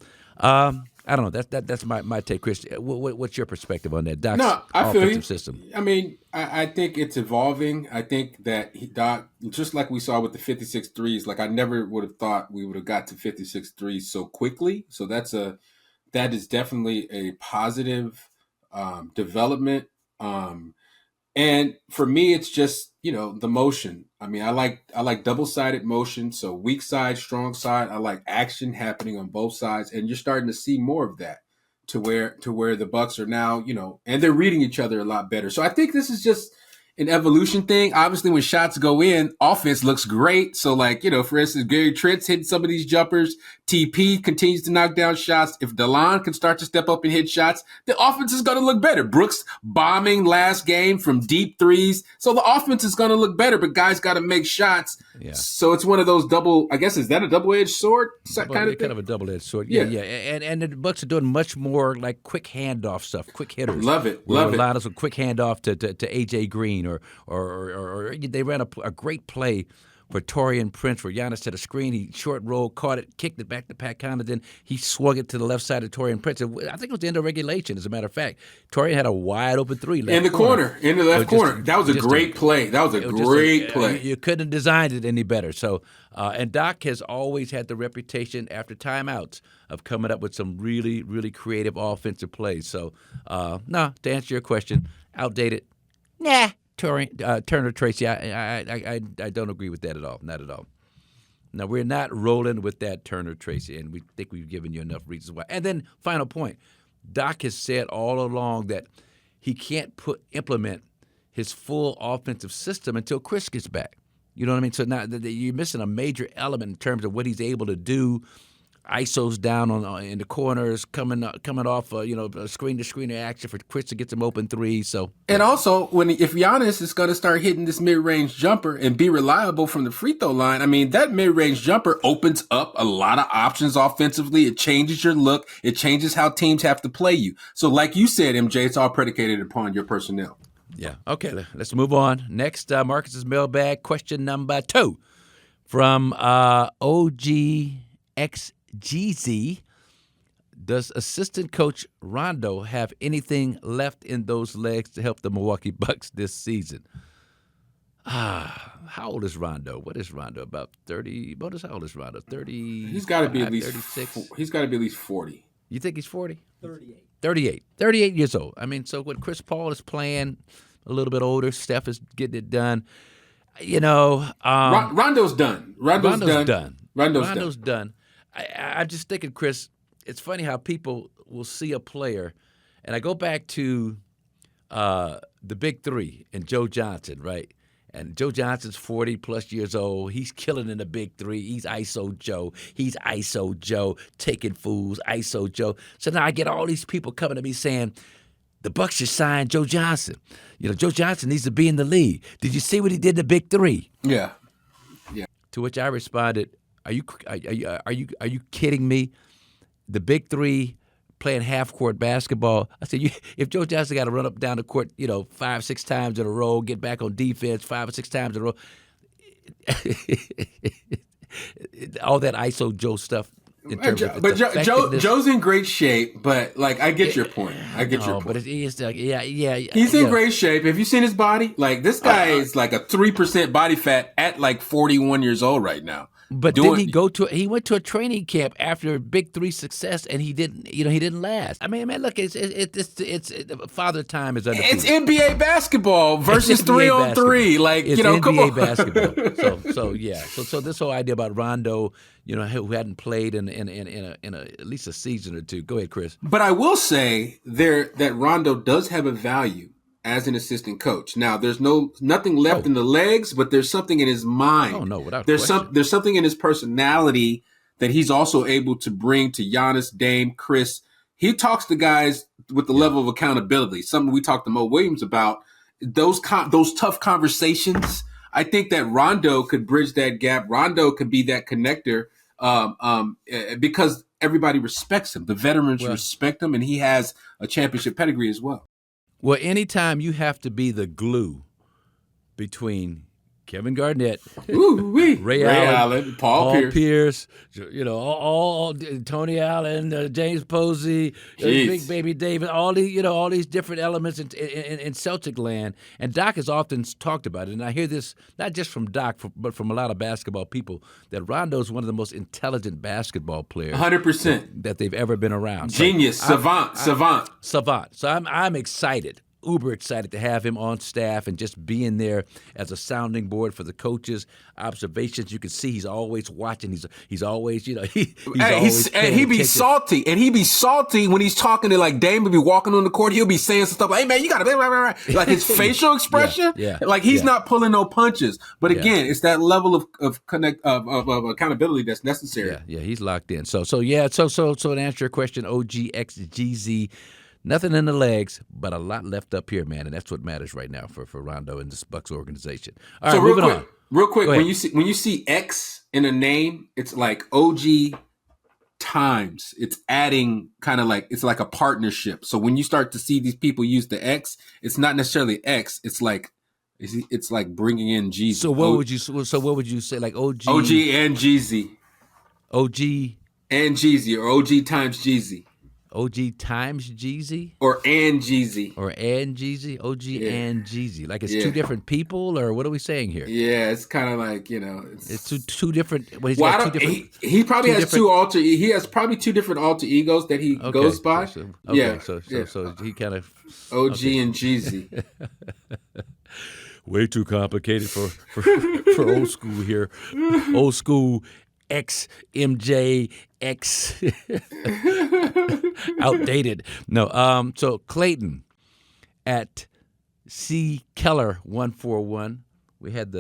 I don't know. That's my take, Chris. What's your perspective on that, Doc's I feel you. system? I mean, I think it's evolving. I think that Doc, just like we saw with the 56 threes, like I never would have thought we would have got to 56 threes so quickly. So that is definitely a positive development. And for me, it's just, the motion. I mean, I like double-sided motion. So weak side, strong side. I like action happening on both sides. And you're starting to see more of that to where the Bucks are now, and they're reading each other a lot better. So I think this is just an evolution thing. Obviously, when shots go in, offense looks great. So, for instance, Gary Trent's hitting some of these jumpers. TP continues to knock down shots. If Delon can start to step up and hit shots, the offense is going to look better. Brooks bombing last game from deep threes. So the offense is going to look better, but guys got to make shots. Yeah. So it's one of those is that a double-edged sword kind of a double-edged sword. Yeah. And the Bucks are doing much more like quick handoff stuff, quick hitters. Love it. A lot of quick handoff to A.J. Green or they ran a great play for Taurean Prince where Giannis set a screen. He short rolled, caught it, kicked it back to Pat Connaughton. Then he swung it to the left side of Taurean Prince. I think it was the end of regulation, as a matter of fact. Taurean had a wide open three. In the corner. In the left corner. That was a great play. That was a great play. You couldn't have designed it any better. So, and Doc has always had the reputation after timeouts of coming up with some really, really creative offensive plays. So, to answer your question, outdated. Nah. Turner Tracy, I don't agree with that at all. Not at all. Now, we're not rolling with that Turner Tracy, and we think we've given you enough reasons why. And then, final point, Doc has said all along that he can't implement his full offensive system until Chris gets back. You know what I mean? So now you're missing a major element in terms of what he's able to do. ISOs down in the corners, coming off, screen-to-screen action for Chris to get some open threes. So, and also if Giannis is going to start hitting this mid-range jumper and be reliable from the free throw line, I mean that mid-range jumper opens up a lot of options offensively. It changes your look. It changes how teams have to play you. So, like you said, MJ, it's all predicated upon your personnel. Yeah. Okay. Let's move on. Next, Marques' mailbag question number 2 from OGXGZ. Does assistant coach Rondo have anything left in those legs to help the Milwaukee Bucks this season? How old is Rondo? What is Rondo? About 30? How old is Rondo? 30? He's got to be at least 36. He's got to be at least 40. You think he's 40? 38. 38 years old. I mean, so when Chris Paul is playing a little bit older, Steph is getting it done. Rondo's done. Rondo's done. I'm just thinking, Chris, it's funny how people will see a player, and I go back to the big three and Joe Johnson, right? And Joe Johnson's 40-plus years old. He's killing in the big three. He's ISO Joe. He's ISO Joe, taking fools, ISO Joe. So now I get all these people coming to me saying, the Bucks should sign Joe Johnson. Joe Johnson needs to be in the league. Did you see what he did in the big three? Yeah. To which I responded, Are you kidding me? The big three playing half-court basketball. I said, if Joe Johnson got to run up and down the court, 5-6 times in a row, get back on defense 5 or 6 times in a row, all that ISO Joe stuff. Joe's in great shape, but I get your point. I get your point. But he's he's in great shape. Have you seen his body? This guy is like a 3% body fat at 41 years old right now. But didn't he go to? He went to a training camp after Big 3 success, and he didn't. He didn't last. I mean, man, look, it's father time is undefeated. It's NBA basketball versus 3-on-3. It's come NBA on. basketball. So this whole idea about Rondo, who hadn't played in at least a season or two. Go ahead, Chris. But I will say that Rondo does have a value as an assistant coach. Now, there's nothing left in the legs, but there's something in his mind. Oh no, without there's question. there's something in his personality that he's also able to bring to Giannis, Dame, Chris. He talks to guys with the level of accountability. Something we talked to Mo Williams about. Those tough conversations. I think that Rondo could bridge that gap. Rondo could be that connector because everybody respects him. The veterans respect him, and he has a championship pedigree as well. Well, anytime you have to be the glue between Kevin Garnett, Ray Allen, Paul Pierce, all Tony Allen, James Posey, Big Baby David, all these different elements in Celtic land. And Doc has often talked about it, and I hear this not just from Doc, but from a lot of basketball people, that Rondo's one of the most intelligent basketball players, 100% that they've ever been around. Genius, savant. So I'm excited. Uber excited to have him on staff and just being there as a sounding board for the coaches. Observations, you can see he's always watching. He's always, he's always and he be salty. And he be salty when he's talking to Dame would be walking on the court. He'll be saying some stuff like, "Hey man, you got to," his facial expression. He's not pulling no punches. But again, it's that level of accountability that's necessary. Yeah, he's locked in. So to answer your question, OGXGZ. Nothing in the legs, but a lot left up here, man, and that's what matters right now for Rondo and this Bucks organization. All right, moving on. Real quick, when you see X in a name, it's like OG times. It's adding it's like a partnership. So when you start to see these people use the X, it's not necessarily X. It's like bringing in Jeezy. So what would you say? Like OG and Jeezy. OG and Jeezy, or OG times Jeezy. OG times Jeezy? Or and Jeezy. OG and Jeezy. Like it's two different people, or what are we saying here? Yeah, it's kind of like, It's two different. Well, he probably has he has probably two different alter egos that he goes by. So he kind of OG and Jeezy. Way too complicated for old school here. Old school X MJ X outdated. No. So Clayton at C Keller 141. We had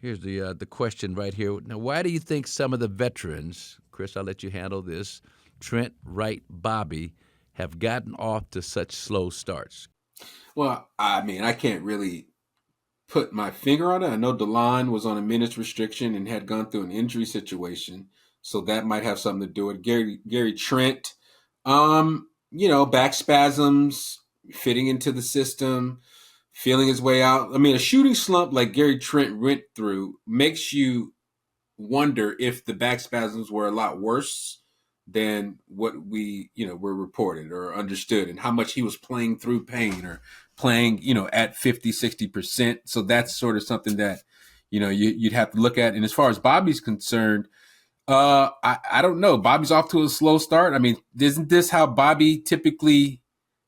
here's the question right here. Now, why do you think some of the veterans, Chris, I'll let you handle this, Trent, Wright, Bobby, have gotten off to such slow starts? Well, I mean, I can't really put my finger on it. I know DeLon was on a minutes restriction and had gone through an injury situation, so that might have something to do with it. Gary Trent, back spasms, fitting into the system, feeling his way out. I mean, a shooting slump like Gary Trent went through makes you wonder if the back spasms were a lot worse than what we, were reported or understood, and how much he was playing through pain or playing, at 50, 60%. So that's sort of something that, you'd have to look at. And as far as Bobby's concerned, I don't know. Bobby's off to a slow start. I mean, isn't this how Bobby typically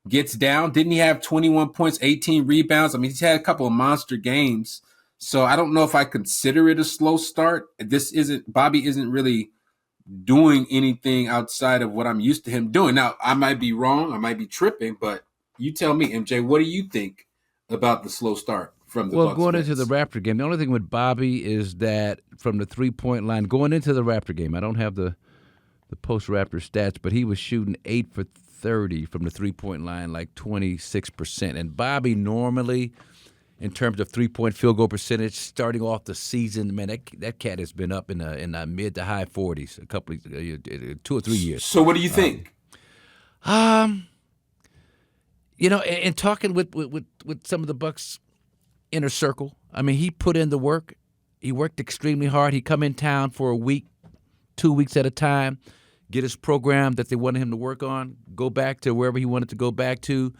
gets down? Didn't he have 21 points, 18 rebounds? I mean, he's had a couple of monster games. So I don't know if I consider it a slow start. Bobby isn't really doing anything outside of what I'm used to him doing. Now, I might be wrong. I might be tripping, but you tell me, MJ, what do you think about the slow start from the Bucks? Well, going into the Raptor game, the only thing with Bobby is that from the three-point line, going into the Raptor game, I don't have the post-Raptor stats, but he was shooting 8 for 30 from the three-point line, like 26%. And Bobby normally, in terms of 3-point field goal percentage starting off the season. Man, that cat has been up in the mid to high 40s a couple of 2 or 3 years. So what do you think? You know, and talking with some of the Bucks inner circle, I mean, he put in the work. He worked extremely hard. He come in town for a week, 2 weeks at a time, get his program that they wanted him to work on, go back to wherever he wanted to go back to,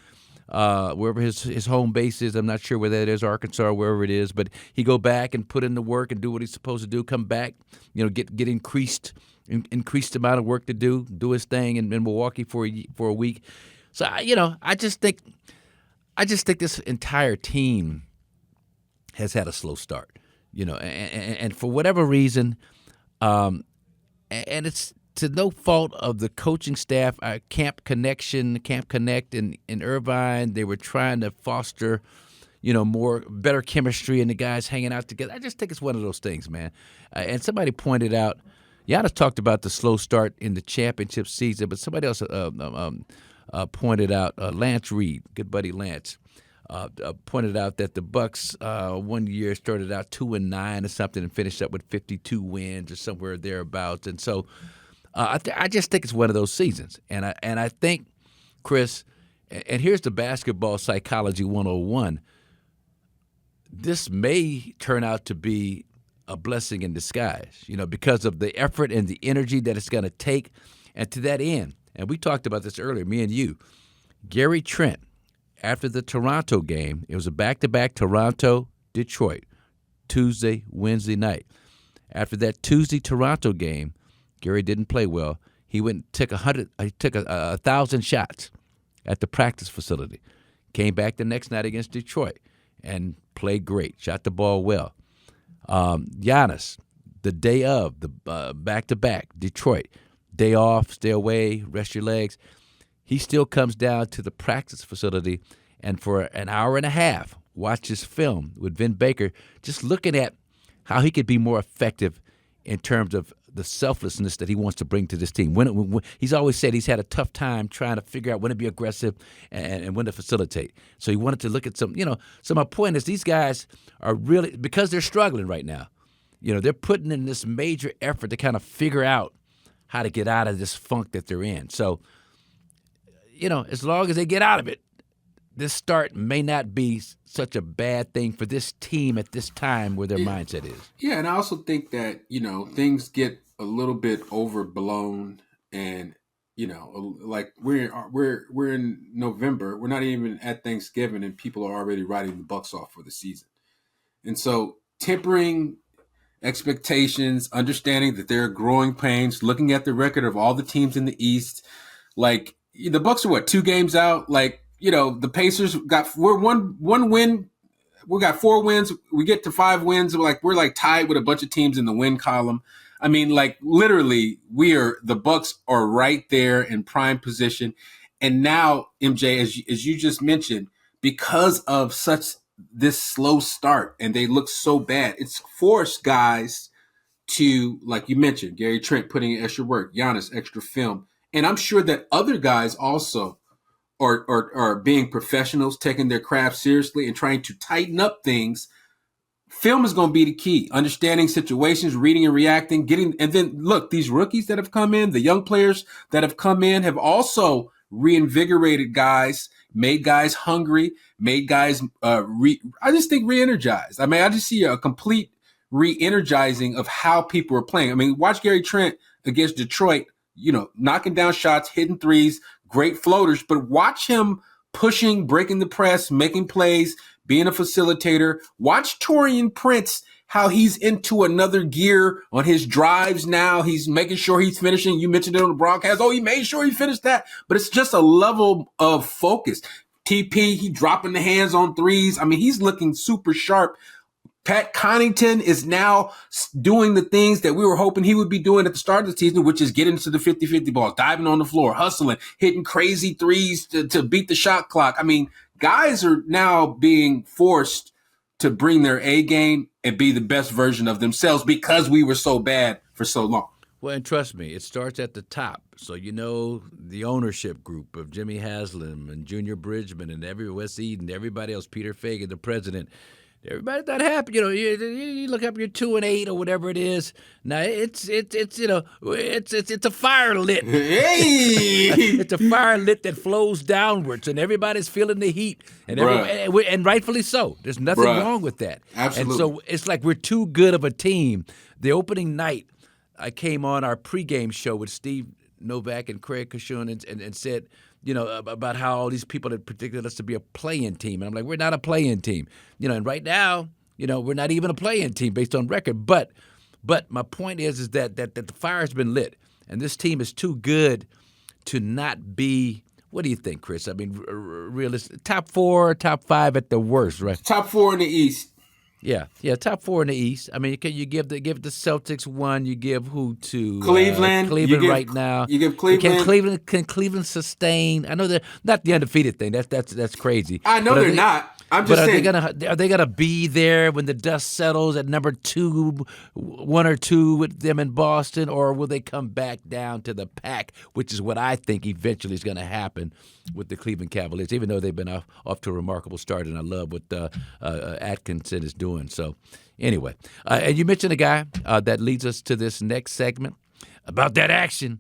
wherever his home base is. I'm not sure where that is, Arkansas or wherever it is, but he go back and put in the work and do what he's supposed to do, come back, you know, get increased amount of work to do his thing in Milwaukee for a week. So, you know, I just think this entire team has had a slow start, you know, and for whatever reason, and it's to no fault of the coaching staff. Camp Connect in Irvine, they were trying to foster, you know, better chemistry and the guys hanging out together. I just think it's one of those things, man. And somebody pointed out, Giannis talked about the slow start in the championship season, but somebody else pointed out, Lance Reed, good buddy Lance, pointed out that the Bucks one year started out 2-9 or something and finished up with 52 wins or somewhere thereabouts. And so I just think it's one of those seasons. And I think, Chris, and here's the basketball psychology 101, this may turn out to be a blessing in disguise, you know, because of the effort and the energy that it's going to take. And to that end, and we talked about this earlier, me and you, Gary Trent, after the Toronto game, it was a back-to-back Toronto-Detroit, Tuesday, Wednesday night. After that Tuesday Toronto game, Gary didn't play well. He went and took 1,000 shots at the practice facility. Came back the next night against Detroit and played great, shot the ball well. Giannis, the day of, the back-to-back, Detroit, day off, stay away, rest your legs. He still comes down to the practice facility and for an hour and a half watches film with Vin Baker, just looking at how he could be more effective in terms of the selflessness that he wants to bring to this team. When he's always said he's had a tough time trying to figure out when to be aggressive and when to facilitate. So he wanted to look at some, you know, so my point is these guys are really, because they're struggling right now, you know, they're putting in this major effort to kind of figure out how to get out of this funk that they're in. So, you know, as long as they get out of it, this start may not be such a bad thing for this team at this time where their mindset is. Yeah, and I also think that, you know, things get a little bit overblown, and, you know, like we're in November, we're not even at Thanksgiving, and people are already writing the Bucks off for the season. And so tempering expectations, understanding that there are growing pains, looking at the record of all the teams in the East, like the Bucks are 2 games out, like, you know, the Pacers we're one win. We got 4 wins. We get to 5 wins. We're like tied with a bunch of teams in the win column. I mean, like literally the Bucks are right there in prime position. And now, MJ, as you just mentioned, because of this slow start and they look so bad, it's forced guys to, like you mentioned, Gary Trent putting in extra work, Giannis extra film. And I'm sure that other guys also are being professionals, taking their craft seriously and trying to tighten up things. Film is going to be the key. Understanding situations, reading and reacting, and then look, these rookies that have come in, the young players that have come in have also reinvigorated guys, made guys hungry, made guys, I just think re-energized. I mean, I just see a complete re-energizing of how people are playing. I mean, watch Gary Trent against Detroit, you know, knocking down shots, hitting threes, great floaters, but watch him pushing, breaking the press, making plays, being a facilitator. Watch Taurean Prince, how he's into another gear on his drives now. He's making sure he's finishing. You mentioned it on the broadcast. Oh, he made sure he finished that. But it's just a level of focus. TP, he dropping the hands on threes. I mean, he's looking super sharp. Pat Connaughton is now doing the things that we were hoping he would be doing at the start of the season, which is getting to the 50-50 balls, diving on the floor, hustling, hitting crazy threes to beat the shot clock. I mean, guys are now being forced to bring their A game and be the best version of themselves because we were so bad for so long. Well, and trust me, it starts at the top. So the ownership group of Jimmy Haslam and Junior Bridgman and Wes Eden, everybody else, Peter Fagan, the president. Everybody's not happy. You look up, you're 2-8 or whatever it is. Now it's a fire lit. Hey, it's a fire lit that flows downwards, and everybody's feeling the heat, and rightfully so. There's nothing wrong with that. Absolutely. And so it's like we're too good of a team. The opening night, I came on our pregame show with Steve Novak and Craig Kashun and said, about how all these people had predicted us to be a play-in team. And I'm like, we're not a play-in team. And right now, we're not even a play-in team based on record. But my point is that the fire's been lit, and this team is too good to not be. What do you think, Chris? I mean, realistic, top 4, top 5 at the worst, right? Top 4 in the East. Yeah, top 4 in the East. I mean, you give the Celtics 1. You give who to Cleveland? Cleveland right now. You give Cleveland. Can Cleveland sustain? I know they're not the undefeated thing. That's crazy. I know they're not. I'm just saying. Are they gonna be there when the dust settles at number 2, 1 or 2 with them in Boston, or will they come back down to the pack, which is what I think eventually is going to happen with the Cleveland Cavaliers, even though they've been off to a remarkable start, and I love what Atkinson is doing. So anyway, and you mentioned a guy that leads us to this next segment about that action.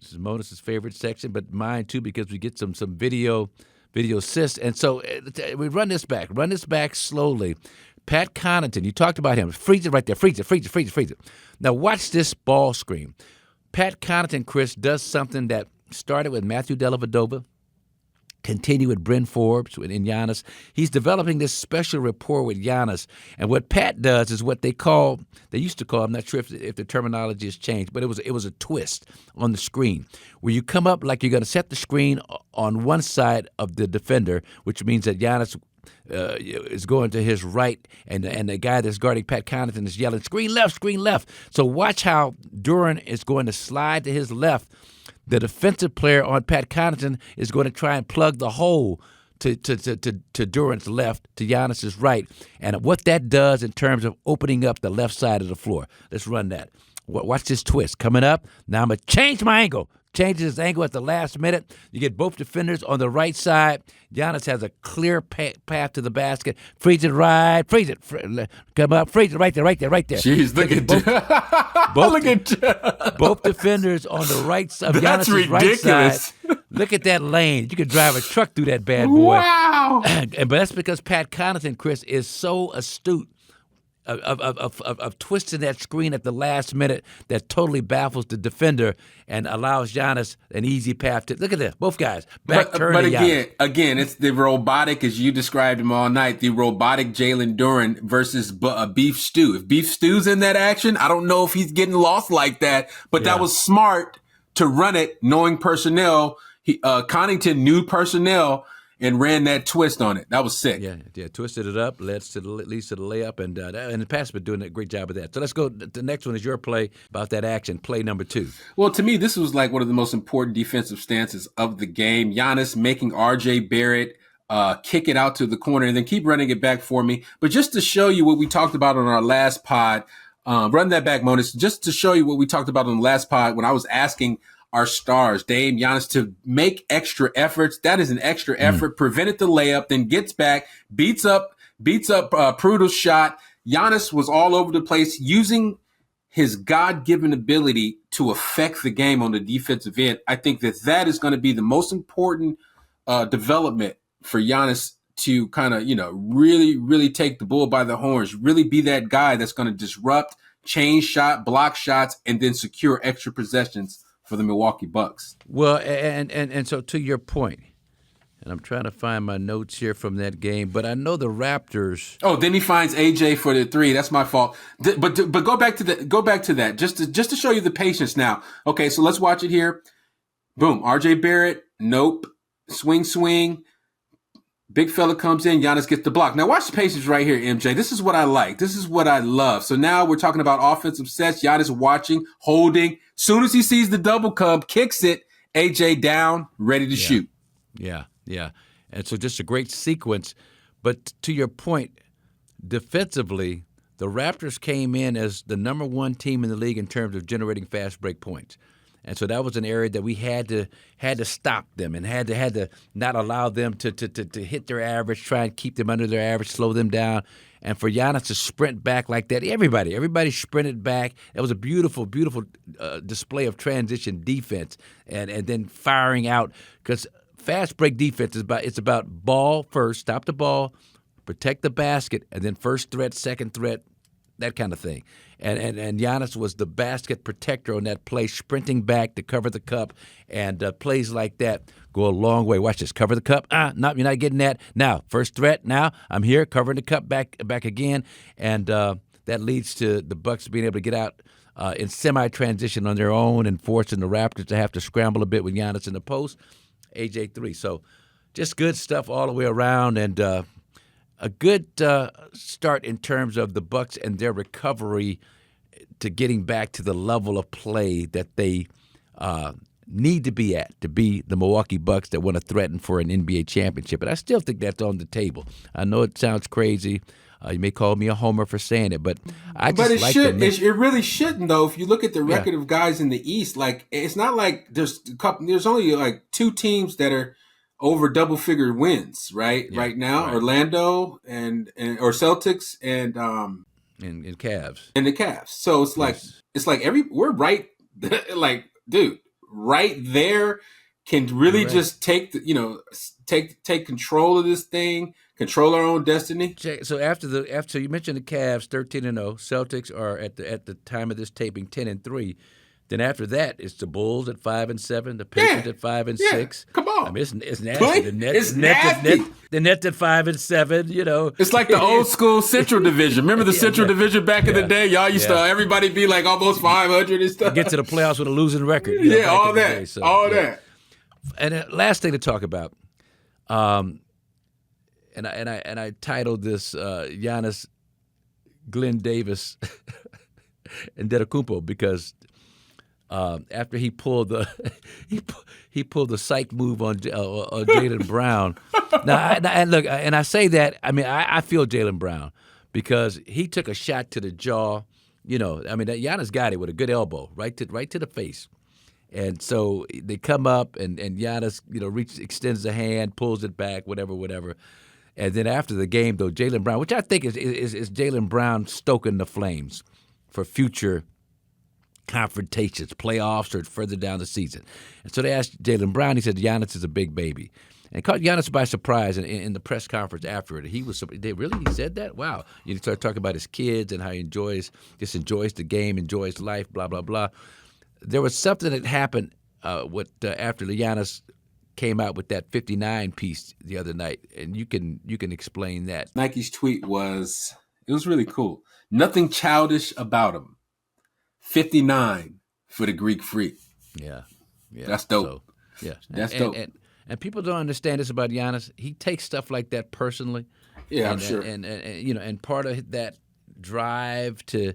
This is Monis's favorite section, but mine too, because we get some video assist. And so we run this back slowly. Pat Connaughton, you talked about him. Freeze it right there. Freeze it. Now watch this ball screen. Pat Connaughton, Chris, does something that started with Matthew Dellavedova, continue with Bryn Forbes and Giannis. He's developing this special rapport with Giannis. And what Pat does is what they used to call, I'm not sure if the terminology has changed, but it was a twist on the screen where you come up like you're going to set the screen on one side of the defender, which means that Giannis is going to his right, and the guy that's guarding Pat Connaughton is yelling, screen left. So watch how Duran is going to slide to his left. The defensive player on Pat Connaughton is going to try and plug the hole to Duran's left, to Giannis's right. And what that does in terms of opening up the left side of the floor. Let's run that. Watch this twist. Coming up, now I'm going to change my angle. Changes his angle at the last minute. You get both defenders on the right side. Giannis has a clear path to the basket. Freeze it. Come up, freeze it right there. Jeez, look at both defenders on the right side. That's Giannis's ridiculous. Right side. Look at that lane. You could drive a truck through that bad boy. Wow. But that's because Pat Connaughton, Chris, is so astute of twisting that screen at the last minute that totally baffles the defender and allows Giannis an easy path to. Look at this, both guys back turn. But again, it's the robotic, as you described him all night. The robotic Jalen Duran versus Beef Stew. If Beef Stew's in that action, I don't know if he's getting lost like that. But that was smart to run it, knowing personnel. Connaughton knew personnel and ran that twist on it. That was sick. Yeah, twisted it up, leads to the layup, and Pat's been doing a great job of that. So let's go. The next one is your play about that action, play number 2. Well, to me, this was like one of the most important defensive stances of the game. Giannis making R.J. Barrett kick it out to the corner and then keep running it back for me. But just to show you what we talked about on our last pod, run that back, Monis, just to show you what we talked about on the last pod when I was asking our stars, Dame, Giannis, to make extra efforts. That is an extra effort. Prevented the layup, then gets back, beats up Prudho's shot. Giannis was all over the place, using his God-given ability to affect the game on the defensive end. I think that is going to be the most important development for Giannis to kind of, really, really take the bull by the horns, really be that guy that's going to disrupt, change shot, block shots, and then secure extra possessions for the Milwaukee Bucks. Well, and so to your point, and I'm trying to find my notes here from that game, but I know the Raptors. Oh, then he finds AJ for the 3. That's my fault. But go back to that just to show you the patience now. Okay, so let's watch it here. Boom, RJ Barrett, nope. Swing. Big fella comes in, Giannis gets the block. Now watch the patience right here, MJ. This is what I like. This is what I love. So now we're talking about offensive sets. Giannis watching, holding. Soon as he sees the double cub, kicks it. AJ down, ready to shoot. Yeah. And so just a great sequence. But to your point, defensively, the Raptors came in as the number one team in the league in terms of generating fast break points. And so that was an area that we had to stop them and had to not allow them to hit their average, try and keep them under their average, slow them down. And for Giannis to sprint back like that, everybody sprinted back. It was a beautiful, beautiful display of transition defense and then firing out, because fast break defense is about ball first, stop the ball, protect the basket, and then first threat, second threat, that kind of thing. And Giannis was the basket protector on that play, sprinting back to cover the cup, and plays like that go a long way. Watch this. Cover the cup. No, you're not getting that. Now, first threat. Now, I'm here covering the cup back again. And that leads to the Bucks being able to get out in semi-transition on their own and forcing the Raptors to have to scramble a bit with Giannis in the post. AJ3. So just good stuff all the way around, and a good start in terms of the Bucks and their recovery to getting back to the level of play that they need to be at to be the Milwaukee Bucks that want to threaten for an NBA championship. But I still think that's on the table. I know it sounds crazy. You may call me a homer for saying it, but I just it like should. It really shouldn't, though. If you look at the record of guys in the East, like it's not like there's only like two teams that are over double-figure wins, right? Yeah, right now, right. Orlando or Celtics and Cavs and the Cavs. So it's like we're right, like dude, right there can really just take take control of this thing, control our own destiny. So after you mentioned the Cavs 13-0, Celtics are at the time of this taping 10-3. Then after that, it's the Bulls at 5-7, the Pacers at 5-6. Come on, I mean, it's nasty. The Nets, nasty. The Nets at 5-7. You know, it's like the old school Central Division. Remember the Central Division back in the day? Y'all used to everybody be like almost 500 and stuff. Get to the playoffs with a losing record. All that, that. And last thing to talk about, and I titled this Giannis, Glenn Davis, and Antetokounmpo because. After he pulled the he pulled the psych move on Jaylen Brown. I say that, I mean, I feel Jaylen Brown because he took a shot to the jaw. You know, I mean, Giannis got it with a good elbow right to the face, and so they come up and Giannis extends the hand, pulls it back, whatever. And then after the game, though, Jaylen Brown, which I think is Jaylen Brown stoking the flames for future confrontations, playoffs, or further down the season. And so they asked Jaylen Brown, he said, Giannis is a big baby. And caught Giannis by surprise in the press conference after it. He said that? Wow. You start talking about his kids and how he enjoys the game, enjoys life, blah, blah, blah. There was something that happened after Giannis came out with that 59 piece the other night, and you can explain that. Nike's tweet was really cool. Nothing childish about him. 59 for the Greek Freak. Yeah. That's dope. That's dope. And people don't understand this about Giannis. He takes stuff like that personally. Yeah, I'm sure. And part of that drive to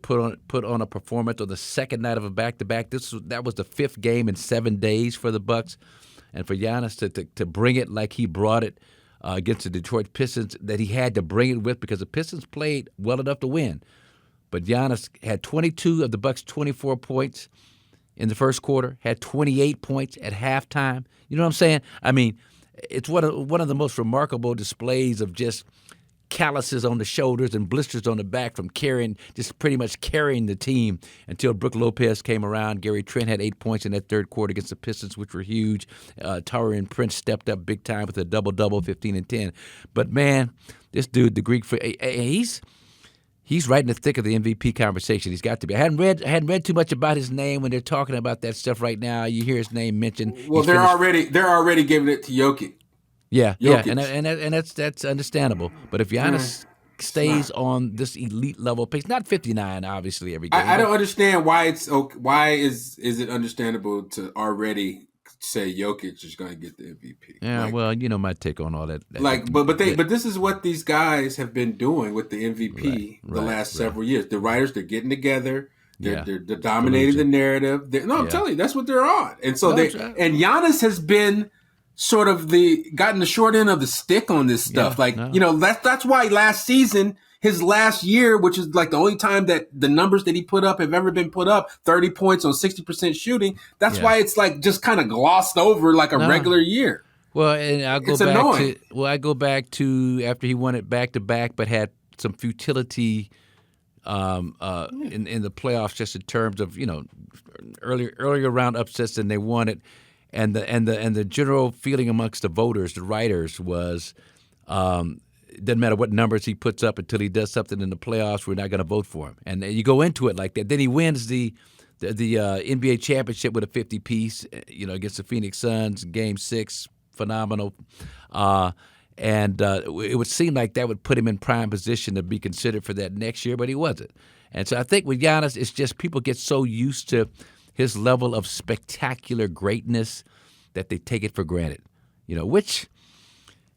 put on a performance on the second night of a back-to-back. That was the fifth game in 7 days for the Bucks, and for Giannis to bring it like he brought it against the Detroit Pistons, that he had to bring it with because the Pistons played well enough to win. But Giannis had 22 of the Bucks' 24 points in the first quarter, had 28 points at halftime. You know what I'm saying? I mean, it's one of the most remarkable displays of just calluses on the shoulders and blisters on the back from pretty much carrying the team until Brook Lopez came around. Gary Trent had 8 points in that third quarter against the Pistons, which were huge. Taurean Prince stepped up big time with a double-double, 15 and 10. But, man, this dude, the Greek, he's right in the thick of the MVP conversation. He's got to be. I hadn't read too much about his name when they're talking about that stuff right now. You hear his name mentioned. Well, they're already giving it to Jokic. Yeah, and that's understandable. But if Giannis stays on this elite level pace, not 59, obviously every game. I don't understand why is it understandable to already say Jokic is going to get the MVP? Yeah, well, you know my take on all that. But this is what these guys have been doing with the MVP the last several years. The writers, they're getting together. They're dominating the narrative. I'm telling you, that's what they're on. And so and Giannis has been sort of gotten the short end of the stick on this stuff. That's why last season his last year, which is like the only time that the numbers that he put up have ever been put up, 30 points on 60% shooting. That's why it's like just kind of glossed over like a regular year. Well, and I go back to after he won it back to back, but had some futility in the playoffs, just in terms of earlier round upsets than they wanted, and the general feeling amongst the voters, the writers, was it doesn't matter what numbers he puts up until he does something in the playoffs, we're not going to vote for him. And you go into it like that. Then he wins the NBA championship with a 50-piece, against the Phoenix Suns, Game 6. Phenomenal. And it would seem like that would put him in prime position to be considered for that next year, but he wasn't. And so I think with Giannis, it's just people get so used to his level of spectacular greatness that they take it for granted, which,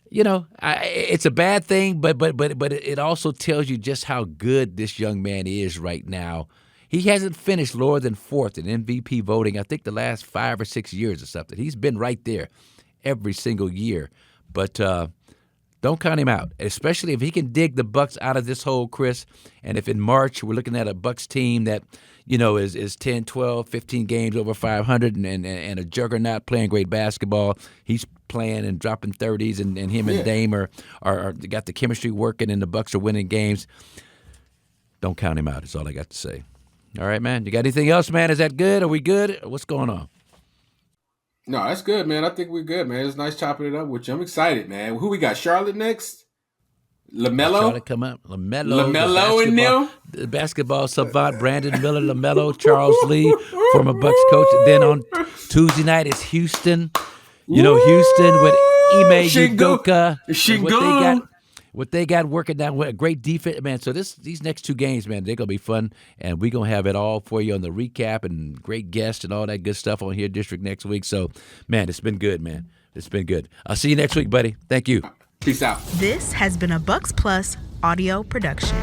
it's a bad thing, but it also tells you just how good this young man is right now. He hasn't finished lower than fourth in MVP voting, I think, the last 5 or 6 years or something. He's been right there every single year. But don't count him out, especially if he can dig the Bucks out of this hole, Chris. And if in March we're looking at a Bucks team that, is 10, 12, 15 games over 500 and a juggernaut playing great basketball, he's playing and dropping 30s, and him and Dame are got the chemistry working, and the Bucks are winning games. Don't count him out is all I got to say. All right, man. You got anything else, man? Is that good? Are we good? What's going on? No, that's good, man. I think we're good, man. It's nice chopping it up with you. I'm excited, man. Who we got? Charlotte next? LaMelo? Charlotte come up. LaMelo in them? The basketball savant, Brandon Miller, LaMelo, Charles Lee, former Bucks coach. And then on Tuesday night, it's Houston. Houston with Ime Udoka. What they got working down with a great defense, man. So these next 2 games, man, they're going to be fun. And we're going to have it all for you on the recap and great guests and all that good stuff on Here District next week. So, man, it's been good, man. It's been good. I'll see you next week, buddy. Thank you. Peace out. This has been a Bucks Plus audio production.